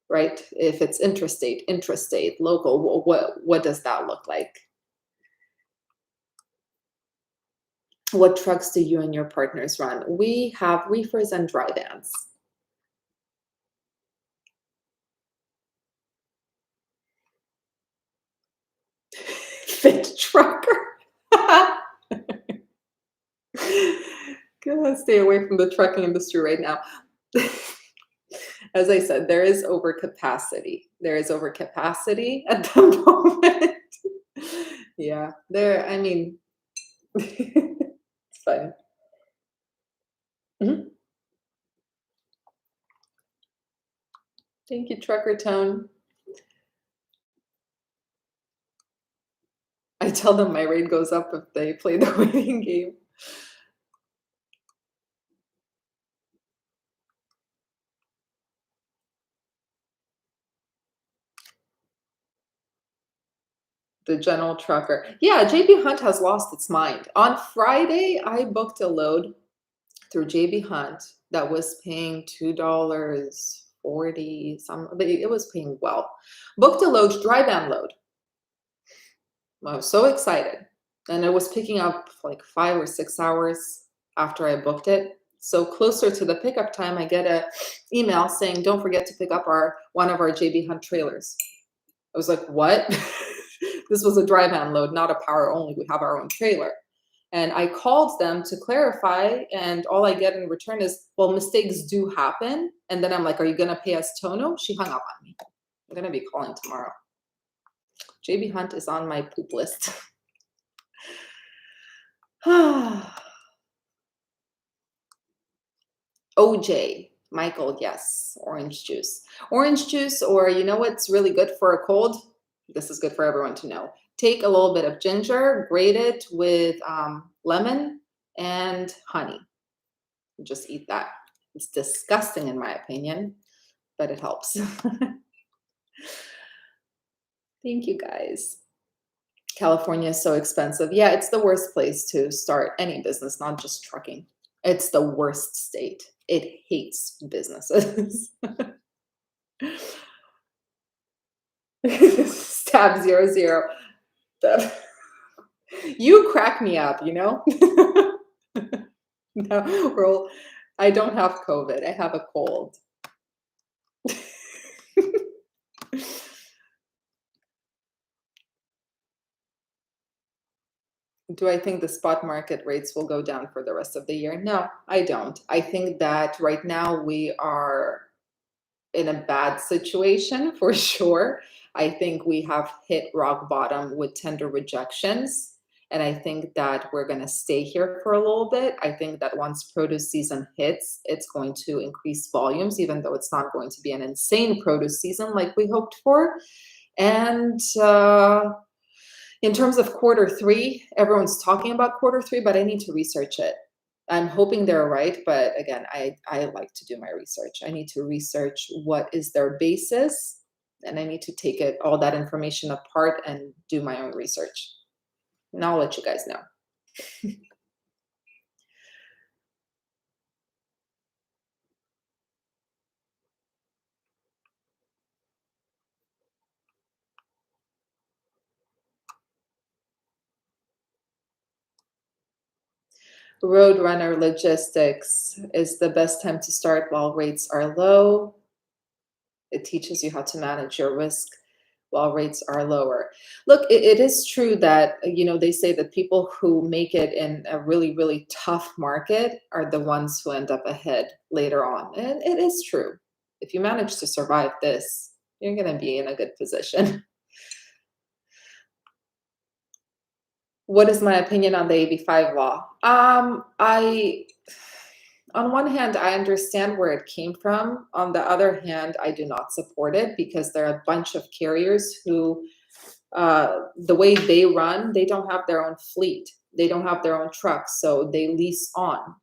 right? If it's intrastate, local, what does that look like? What trucks do you and your partners run? We have reefers and dry vans. Fit trucker. Gotta stay away from the trucking industry right now. As I said, there is overcapacity. There is overcapacity at the moment. Yeah, I mean, it's fun. Mhm. Thank you, Trucker Tone. I tell them my rate goes up if they play the waiting game. The general trucker. Yeah, JB Hunt has lost its mind. On Friday, I booked a load through JB Hunt that was paying $2.40 some, but it was paying well. Booked a load, dry van load. I was so excited. And it was picking up like 5 or 6 hours after I booked it. So closer to the pickup time, I get a email saying, don't forget to pick up one of our JB Hunt trailers. I was like, what? This was a dry van load, not a power only. We have our own trailer. And I called them to clarify, and all I get in return is, well, mistakes do happen. And then I'm like, are you going to pay us Tono? She hung up on me. I'm going to be calling tomorrow. JB Hunt is on my poop list. OJ, Michael, yes, orange juice. Orange juice, or you know what's really good for a cold? This is good for everyone to know. Take a little bit of ginger, grate it with lemon and honey. Just eat that. It's disgusting in my opinion, but it helps. Thank you guys. California is so expensive. Yeah, it's the worst place to start any business, not just trucking. It's the worst state. It hates businesses. Stab 00. You crack me up, you know? No, well, I don't have COVID. I have a cold. Do I think the spot market rates will go down for the rest of the year? No, I don't. I think that right now we are in a bad situation for sure. I think we have hit rock bottom with tender rejections. And I think that we're going to stay here for a little bit. I think that once produce season hits, it's going to increase volumes, even though it's not going to be an insane produce season like we hoped for. And in terms of Q3, everyone's talking about Q3, but I need to research it. I'm hoping they're right, but again, I like to do my research. I need to research what is their basis, and I need to take all that information apart and do my own research. And I'll let you guys know. Roadrunner Logistics is the best time to start while rates are low. It teaches you how to manage your risk while rates are lower. Look, it is true that, they say that people who make it in a really, really tough market are the ones who end up ahead later on. And it is true. If you manage to survive this, you're going to be in a good position. What is my opinion on the AB5 law? On one hand, I understand where it came from. On the other hand, I do not support it because there are a bunch of carriers who, the way they run, they don't have their own fleet. They don't have their own trucks, so they lease on.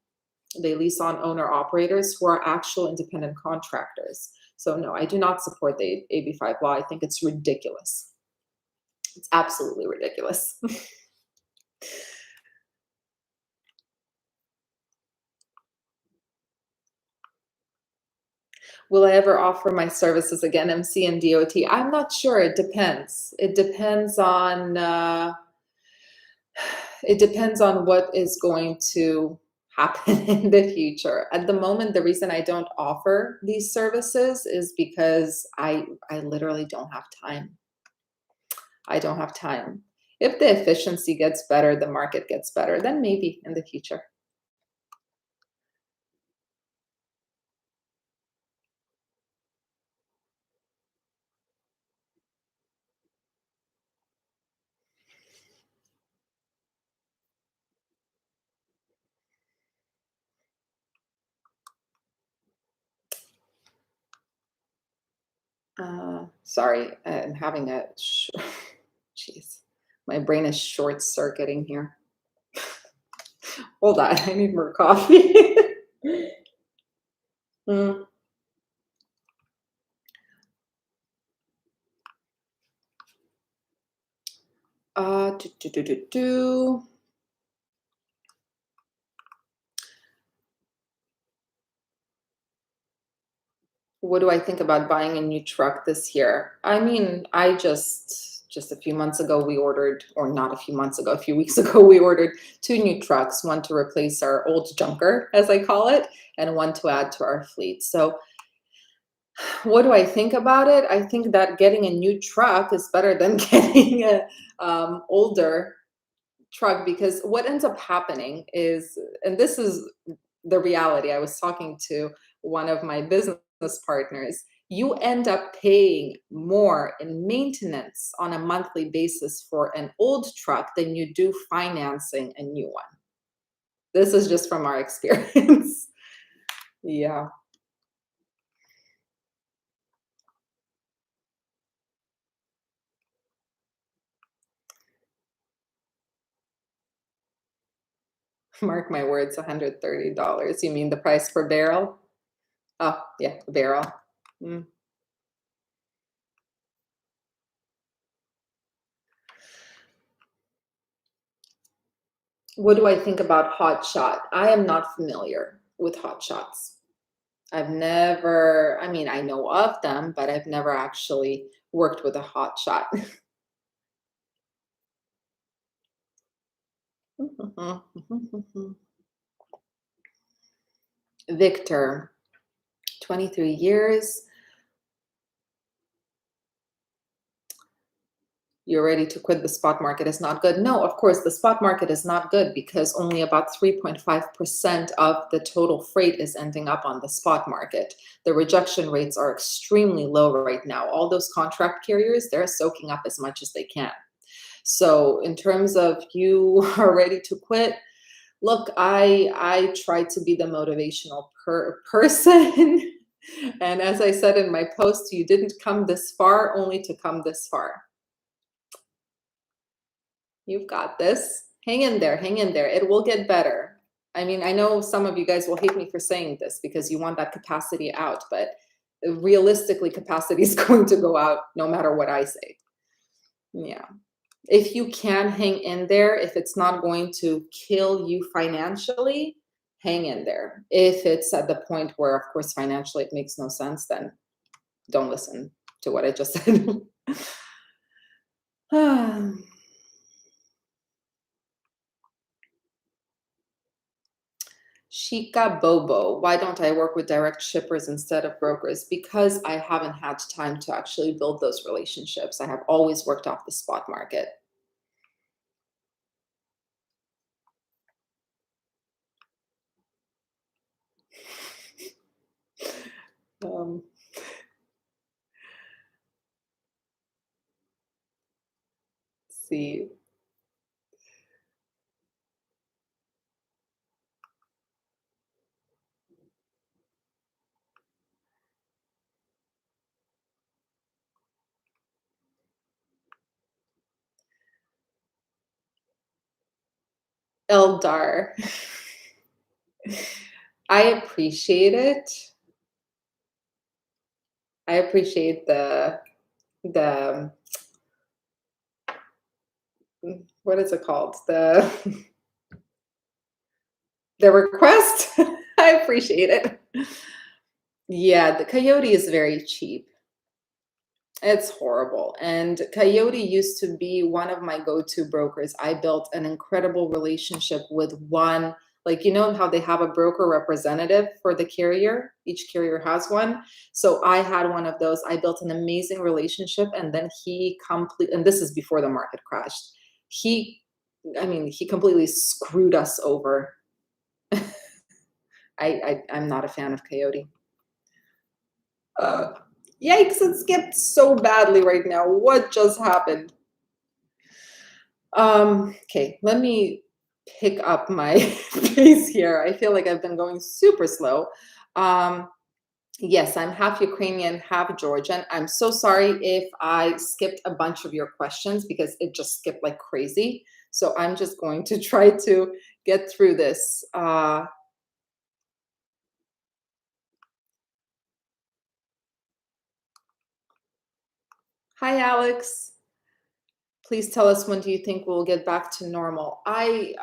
They lease on owner operators who are actual independent contractors. So no, I do not support the AB5 law. I think it's ridiculous. It's absolutely ridiculous. Will I ever offer my services again, MC and DOT? I'm not sure. It depends. It depends on what is going to happen in the future. At the moment, the reason I don't offer these services is because I literally don't have time. I don't have time. If the efficiency gets better, the market gets better, then maybe in the future. Sorry, I'm having a, jeez, my brain is short circuiting here. Hold on, I need more coffee. Mm. Do, do, do, do, do. What do I think about buying a new truck this year? I mean, I just a few months ago we ordered, or not a few months ago, a few weeks ago we ordered two new trucks, one to replace our old junker, as I call it, and one to add to our fleet. So what do I think about it? I think that getting a new truck is better than getting a older truck, because what ends up happening is, and this is the reality, I was talking to one of my business partners, you end up paying more in maintenance on a monthly basis for an old truck than you do financing a new one. This is just from our experience. Yeah. Mark my words, $130. You mean the price per barrel? Oh, yeah, the barrel. Mm. What do I think about Hot Shot? I am not familiar with Hot Shots. I've never, I mean, I know of them, but I've never actually worked with a Hot Shot. Victor, 23 years. You're ready to quit, the spot market is not good. No, of course, the spot market is not good because only about 3.5% of the total freight is ending up on the spot market. The rejection rates are extremely low right now. All those contract carriers, they're soaking up as much as they can. So in terms of you are ready to quit, look, I try to be the motivational person. And as I said in my post, you didn't come this far only to come this far. You've got this. Hang in there, hang in there. It will get better. I mean, I know some of you guys will hate me for saying this because you want that capacity out, but realistically, capacity is going to go out no matter what I say. Yeah. If you can hang in there, if it's not going to kill you financially, hang in there. If it's at the point where, of course, financially it makes no sense, then don't listen to what I just said. Shika Bobo, why don't I work with direct shippers instead of brokers? Because I haven't had time to actually build those relationships. I have always worked off the spot market. Um, see. Eldar. I appreciate it. I appreciate the what is it called? The request. I appreciate it. Yeah, the Coyote is very cheap. It's horrible. And Coyote used to be one of my go-to brokers. I built an incredible relationship with one, like, you know how they have a broker representative for the carrier? Each carrier has one. So I had one of those. I built an amazing relationship, and then and this is before the market crashed. He, I mean, he completely screwed us over. I'm not a fan of Coyote. Uh, Yikes, it skipped so badly right now. What just happened? Okay, let me pick up my pace here. I feel like I've been going super slow. Um, yes, I'm half Ukrainian, half Georgian. I'm so sorry if I skipped a bunch of your questions because it just skipped like crazy. So I'm just going to try to get through this. Hi, Alex. Please tell us, when do you think we'll get back to normal? I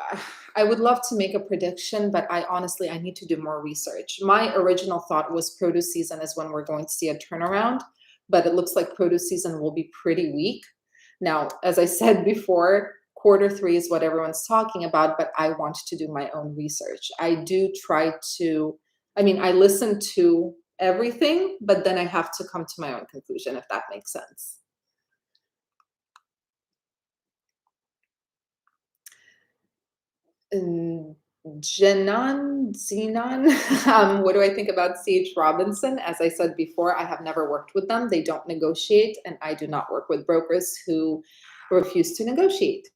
would love to make a prediction, but I honestly, I need to do more research. My original thought was produce season is when we're going to see a turnaround, but it looks like produce season will be pretty weak. Now, as I said before, Q3 is what everyone's talking about, but I want to do my own research. I do try to, I mean, I listen to everything, but then I have to come to my own conclusion, if that makes sense. Zenon, what do I think about C.H. Robinson? As I said before, I have never worked with them. They don't negotiate, and I do not work with brokers who refuse to negotiate.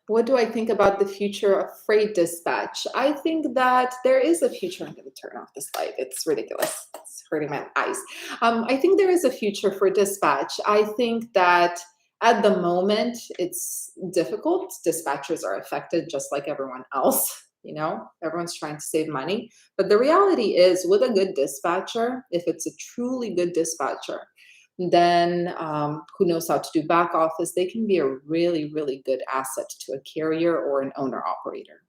What do I think about the future of freight dispatch? I think that there is a future. I'm going to turn off the slide. It's ridiculous. It's hurting my eyes. I think there is a future for dispatch. I think that at the moment, it's difficult. Dispatchers are affected just like everyone else. You know, everyone's trying to save money. But the reality is, with a good dispatcher, if it's a truly good dispatcher, then who knows how to do back office, they can be a really, really good asset to a carrier or an owner operator.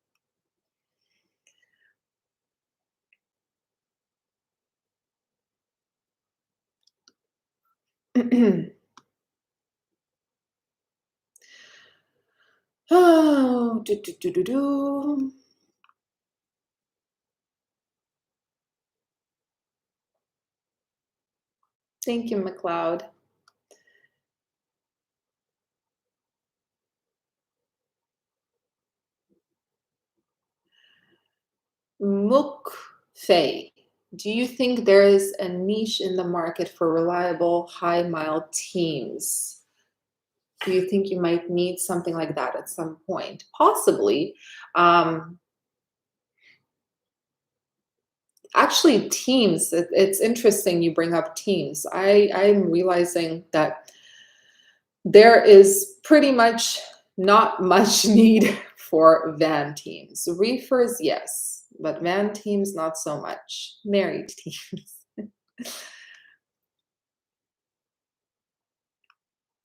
Oh, Thank you, McLeod. Mukfei, do you think there is a niche in the market for reliable high mile teams? Do you think you might need something like that at some point? Possibly. Actually, teams, it's interesting you bring up teams. I'm realizing that there is pretty much not much need for van teams. Reefers, yes, but van teams, not so much. Married teams.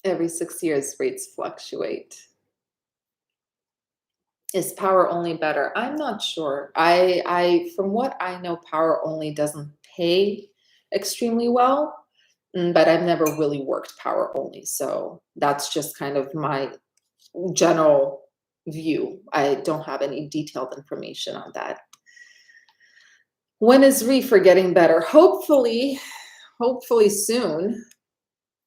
Every 6 years, rates fluctuate. Is power only better? I'm not sure. From what I know, power only doesn't pay extremely well, but I've never really worked power only. So that's just kind of my general view. I don't have any detailed information on that. When is reefer getting better? Hopefully soon.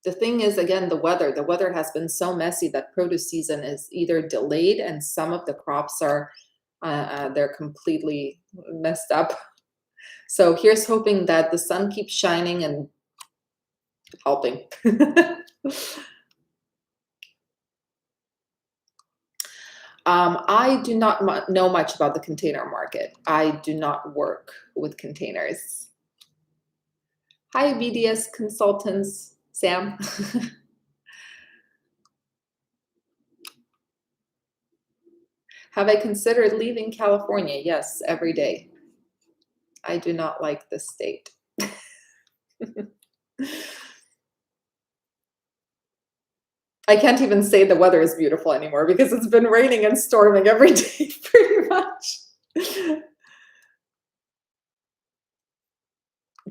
The thing is, again, the weather has been so messy that produce season is either delayed and some of the crops are they're completely messed up. So here's hoping that the sun keeps shining and helping. I do not know much about the container market. I do not work with containers. Hi, BDS consultants, Sam. Have I considered leaving California? Yes, every day. I do not like this state. I can't even say the weather is beautiful anymore because it's been raining and storming every day pretty much.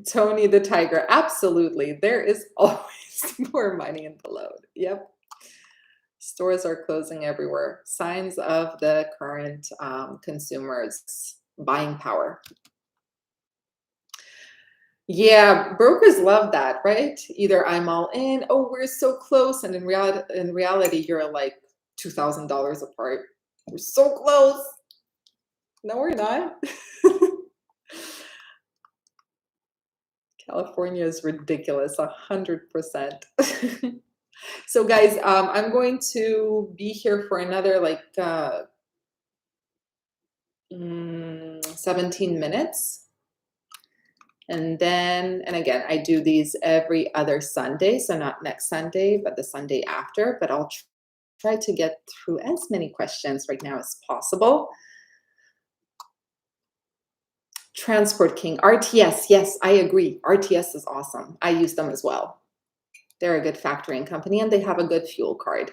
Tony the Tiger, absolutely. There is always more money in the load. Yep. Stores are closing everywhere. Signs of the current consumers' buying power. Yeah, brokers love that, right? Either I'm all in, oh, we're so close, and in reality, you're like $2,000 apart. We're so close. No, we're not. California is ridiculous, 100%. So guys, I'm going to be here for another like 17 minutes. And then, and again, I do these every other Sunday. So not next Sunday, but the Sunday after. But I'll try to get through as many questions right now as possible. Transport King, RTS, yes, I agree. RTS is awesome. I use them as well. They're a good factoring company and they have a good fuel card.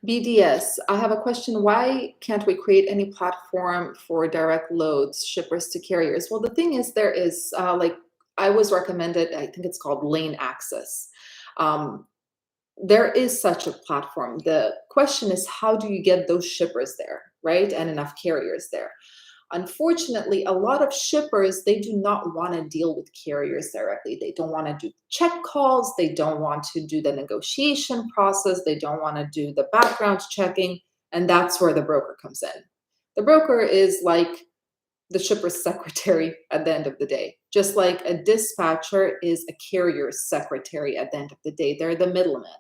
BDS, I have a question. Why can't we create any platform for direct loads, shippers to carriers? Well, the thing is, there is like I was recommended, I think it's called Lane Access. There is such a platform. The question is, how do you get those shippers there, right? And enough carriers there. Unfortunately, a lot of shippers, they do not want to deal with carriers directly. They don't want to do check calls. They don't want to do the negotiation process. They don't want to do the background checking. And that's where the broker comes in. The broker is like the shipper's secretary at the end of the day, just like a dispatcher is a carrier's secretary at the end of the day. They're the middlemen.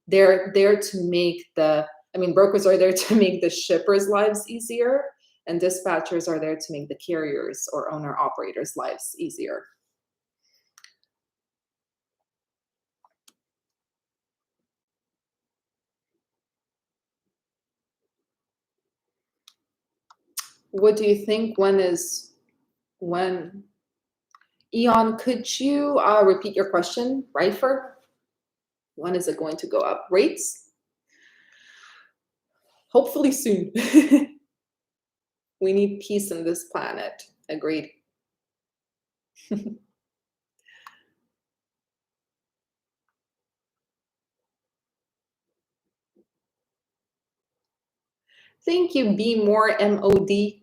They're there to make brokers are there to make the shippers' lives easier, and dispatchers are there to make the carriers or owner operators' lives easier. What do you think? When? Eon, could you repeat your question, Rifer? When is it going to go up? Rates? Hopefully soon. We need peace in this planet. Agreed. Thank you, Be More MOD.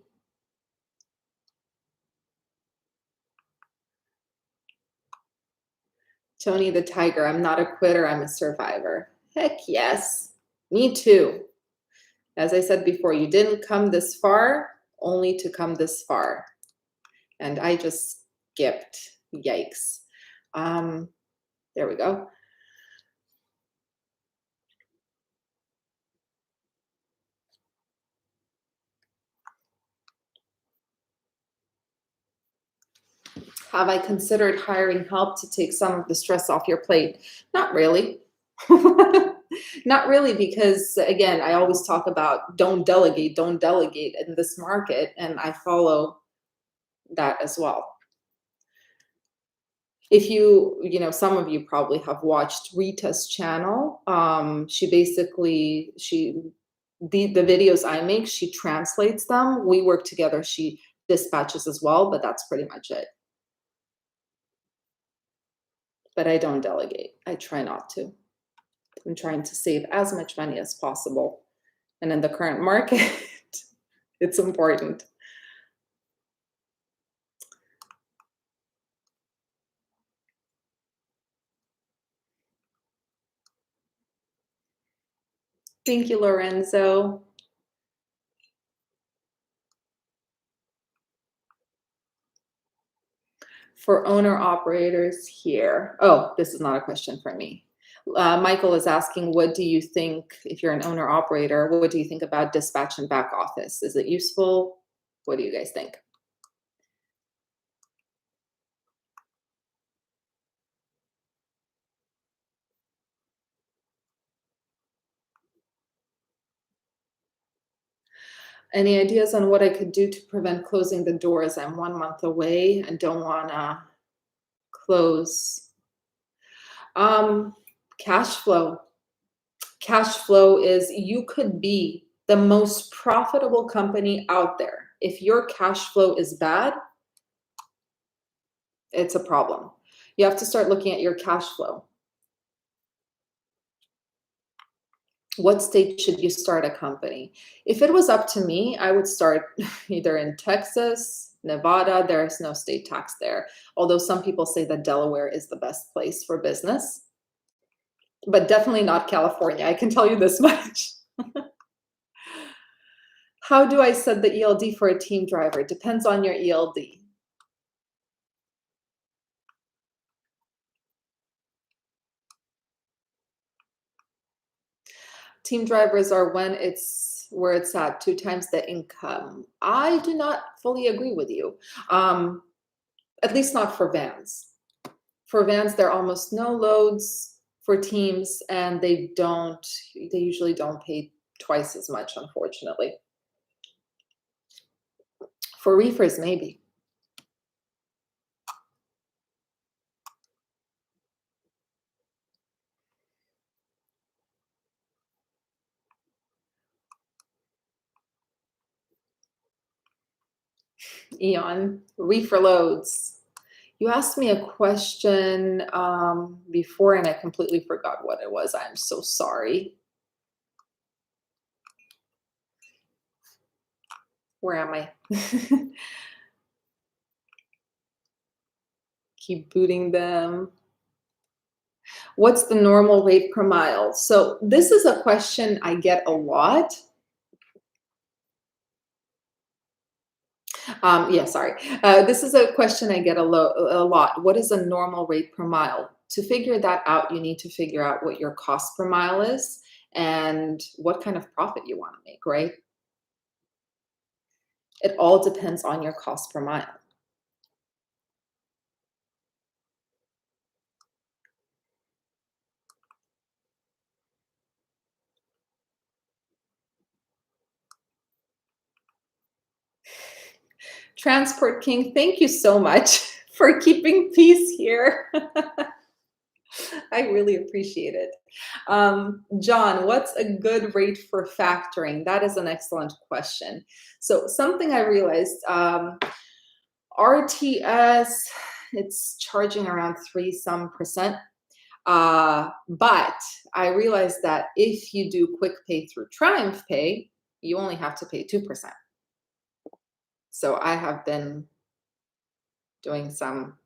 Tony the Tiger, I'm not a quitter, I'm a survivor. Heck yes, me too. As I said before, you didn't come this far only to come this far. And I just skipped, yikes. There we go. Have I considered hiring help to take some of the stress off your plate? Not really. Not really, because again, I always talk about don't delegate in this market, and I follow that as well. If some of you probably have watched Rita's channel. The videos I make, she translates them. We work together. She dispatches as well, but that's pretty much it. But I don't delegate. I try not to. I'm trying to save as much money as possible. And in the current market, it's important. Thank you, Lorenzo. For owner operators here. Oh, this is not a question for me. Michael is asking, what do you think, if you're an owner operator, what do you think about dispatch and back office? Is it useful? What do you guys think? Any ideas on what I could do to prevent closing the doors? I'm 1 month away and don't want to close. Cash flow. Cash flow is, you could be the most profitable company out there. If your cash flow is bad, it's a problem. You have to start looking at your cash flow. What state should you start a company? If it was up to me, I would start either in Texas, Nevada. There's no state tax there. Although some people say that Delaware is the best place for business, but definitely not California. I can tell you this much. How do I set the ELD for a team driver? Depends on your ELD. Team drivers are when it's where it's at 2 times the income. I do not fully agree with you. At least not for vans. For vans, there are almost no loads for teams, and they usually don't pay twice as much, unfortunately. For reefers, maybe. Eon, reefer loads. You asked me a question before and I completely forgot what it was. I'm so sorry. Where am I? Keep booting them. What's the normal rate per mile? So this is a question I get a lot. Yeah, sorry. This is a question I get a lot. What is a normal rate per mile? To figure that out, you need to figure out what your cost per mile is and what kind of profit you want to make, right? It all depends on your cost per mile. Transport King, thank you so much for keeping peace here. I really appreciate it. John, what's a good rate for factoring? That is an excellent question. So something I realized, RTS, it's charging around 3% some. But I realized that if you do quick pay through Triumph Pay, you only have to pay 2%. So I have been doing some,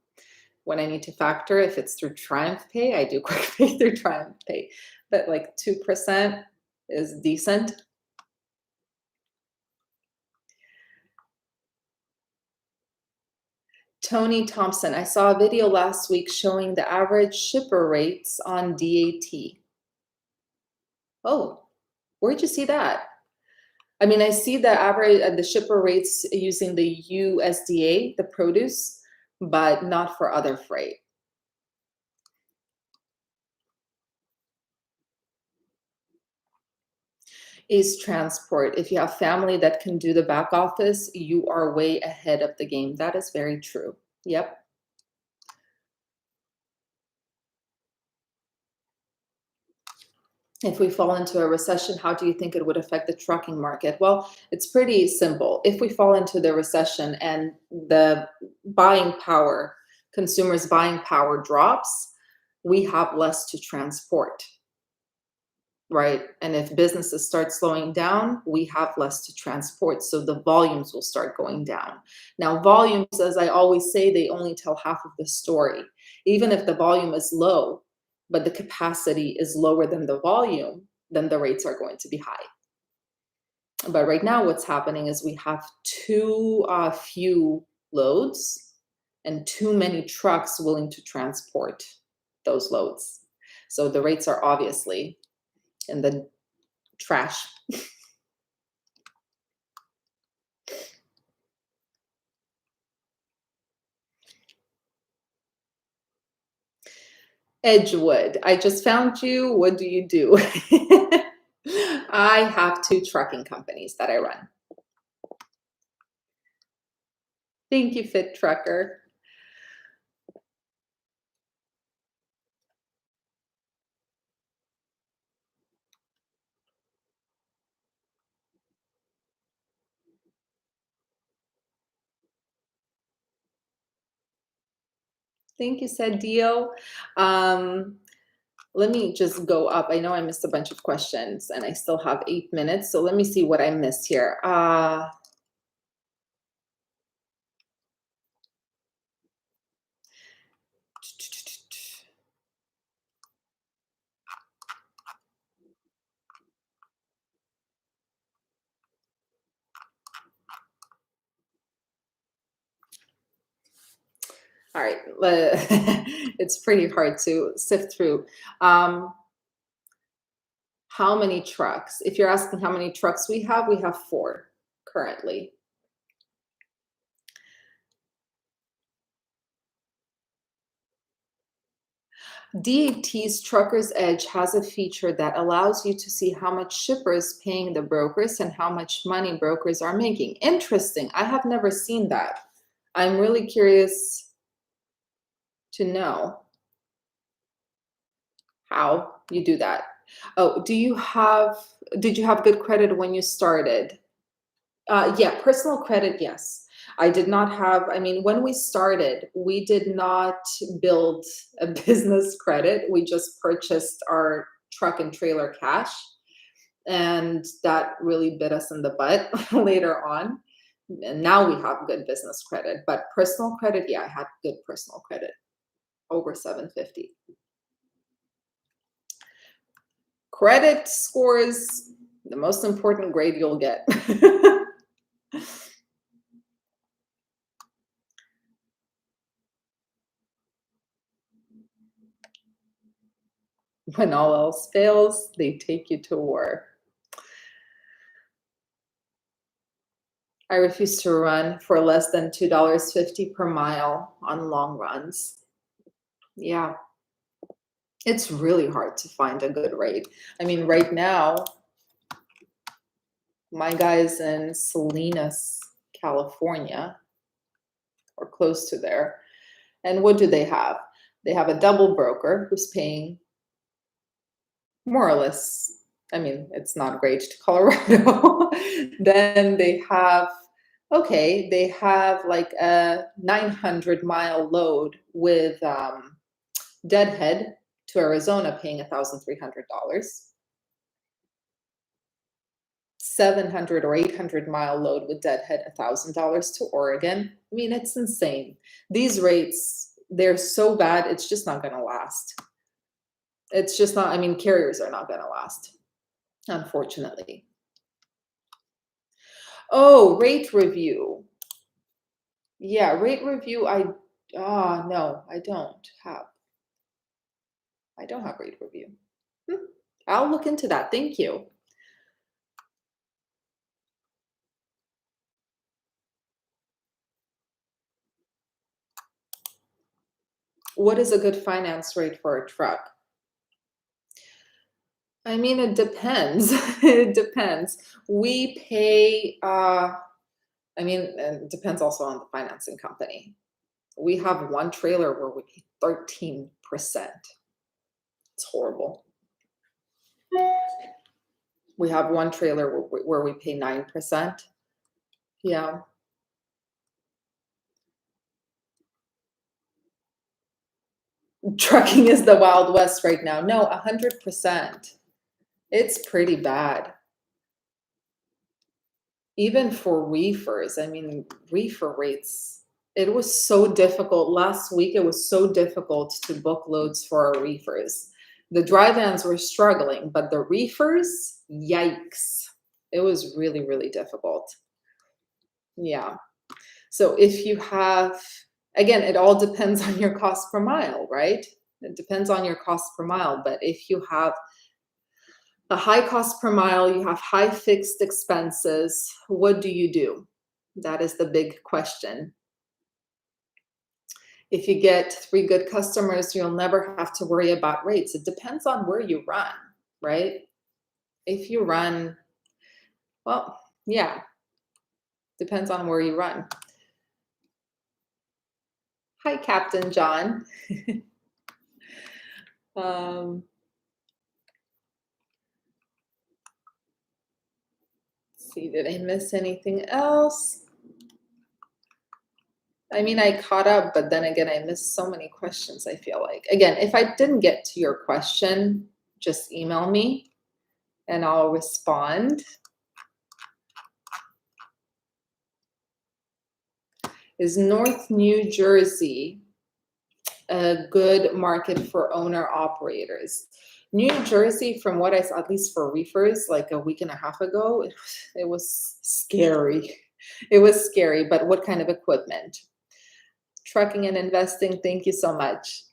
when I need to factor, if it's through Triumph Pay, I do quick pay through Triumph Pay. But like 2% is decent. Tony Thompson, I saw a video last week showing the average shipper rates on DAT. Oh, where'd you see that? I mean, I see the average, the shipper rates using the USDA, the produce, but not for other freight. Is transport. If you have family that can do the back office, you are way ahead of the game. That is very true. Yep. If we fall into a recession, how do you think it would affect the trucking market? Well, it's pretty simple. If we fall into the recession and the buying power, consumers' buying power drops, we have less to transport, right? And if businesses start slowing down, we have less to transport. So the volumes will start going down. Now, volumes, as I always say, they only tell half of the story. Even if the volume is low, but the capacity is lower than the volume, then the rates are going to be high. But right now, what's happening is we have too few loads and too many trucks willing to transport those loads. So the rates are obviously in the trash. Edgewood, I just found you. What do you do? I have 2 trucking companies that I run. Thank you, Fit Trucker. Thank you, Sadio. Let me just go up. I know I missed a bunch of questions and I still have 8 minutes. So let me see what I missed here. All right, it's pretty hard to sift through. How many trucks? If you're asking how many trucks we have 4 currently. DAT's Trucker's Edge has a feature that allows you to see how much shippers paying the brokers and how much money brokers are making. Interesting. I have never seen that. I'm really curious to know how you do that. Oh, did you have good credit when you started? Yeah, personal credit, yes. I did not have, I mean, when we started, we did not build a business credit. We just purchased our truck and trailer cash. And that really bit us in the butt later on. And now we have good business credit. But personal credit, yeah, I had good personal credit, over 750. Credit scores, the most important grade you'll get. When all else fails, they take you to war. I refuse to run for less than $2.50 per mile on long runs. Yeah, it's really hard to find a good rate. I mean, right now, my guy's in Salinas, California, or close to there. And what do they have? They have a double broker who's paying more or less. I mean, it's not great to Colorado. Then they have, okay, they have like a 900-mile load with Deadhead to Arizona paying $1,300. 700 or 800-mile load with Deadhead, $1,000 to Oregon. I mean, it's insane. These rates, they're so bad, it's just not going to last. It's just not, I mean, carriers are not going to last, unfortunately. Oh, rate review. Yeah, rate review. No, I don't have. I don't have rate review. I'll look into that. Thank you. What is a good finance rate for a truck? I mean, it depends. It depends. We pay, I mean, and it depends also on the financing company. We have one trailer where we pay 13%. It's horrible. We have one trailer where we pay 9%. Yeah. Trucking is the Wild West right now. No, 100%. It's pretty bad. Even for reefers, I mean, reefer rates, it was so difficult. Last week, it was so difficult to book loads for our reefers. The dry vans were struggling, but the reefers, yikes. It was really, really difficult. Yeah. So if you have, again, it all depends on your cost per mile, right? It depends on your cost per mile. But if you have a high cost per mile, you have high fixed expenses, what do you do? That is the big question. If you get 3 good customers, you'll never have to worry about rates. It depends on where you run, right? If you run, well, yeah, depends on where you run. Hi, Captain John. See, did I miss anything else? I mean, I caught up, but then again, I missed so many questions, I feel like. Again, if I didn't get to your question, just email me and I'll respond. Is North New Jersey a good market for owner operators? New Jersey, from what I saw, at least for reefers, like a week and a half ago, it was scary. It was scary, but what kind of equipment? Trucking and investing, thank you so much.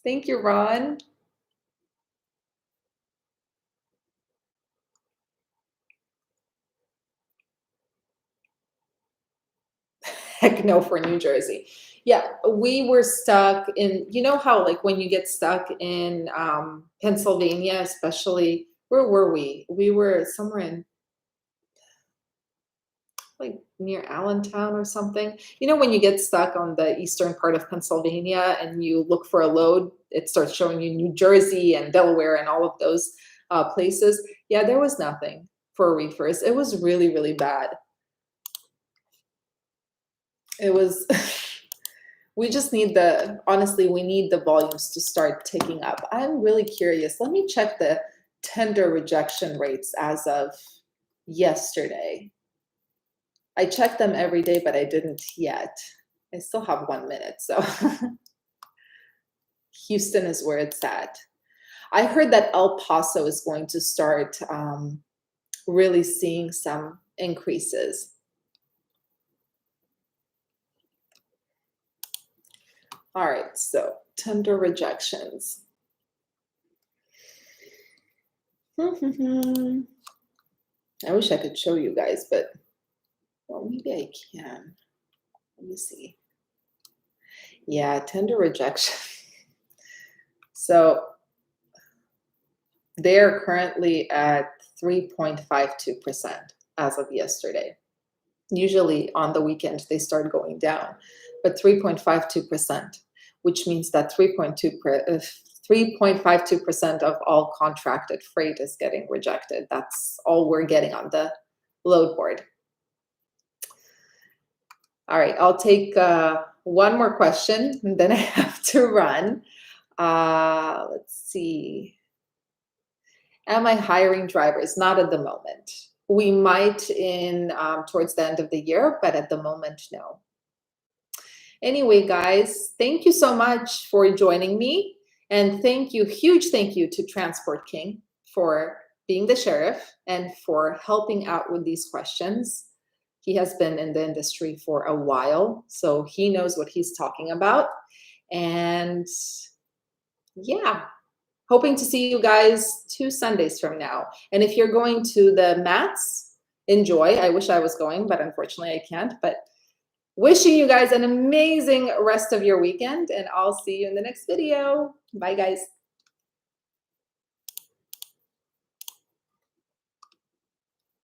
Thank you, Ron. heck no for New Jersey. Yeah, we were stuck in, you know how like when you get stuck in Pennsylvania, especially, where were we? We were somewhere in like near Allentown or something. You know, when you get stuck on the eastern part of Pennsylvania and you look for a load, it starts showing you New Jersey and Delaware and all of those places. Yeah, there was nothing for reefers. It was really, really bad. It was, we just need honestly, we need the volumes to start ticking up. I'm really curious. Let me check the tender rejection rates as of yesterday. I check them every day, but I didn't yet. I still have 1 minute, so Houston is where it's at. I heard that El Paso is going to start really seeing some increases. All right, so tender rejections. I wish I could show you guys, but well, maybe I can. Let me see. Yeah, tender rejection. So they're currently at 3.52% as of yesterday. Usually on the weekend, they start going down, but 3.52%, which means that 3.52% of all contracted freight is getting rejected. That's all we're getting on the load board. All right, I'll take one more question and then I have to run. Let's see. Am I hiring drivers? Not at the moment. We might in towards the end of the year, but at the moment, no. Anyway, guys, thank you so much for joining me. And thank you, huge thank you to Transport King for being the sheriff and for helping out with these questions. He has been in the industry for a while, so he knows what he's talking about. And yeah, hoping to see you guys 2 Sundays from now. And if you're going to the Mats, enjoy. I wish I was going, but unfortunately I can't. But wishing you guys an amazing rest of your weekend, and I'll see you in the next video. Bye, guys.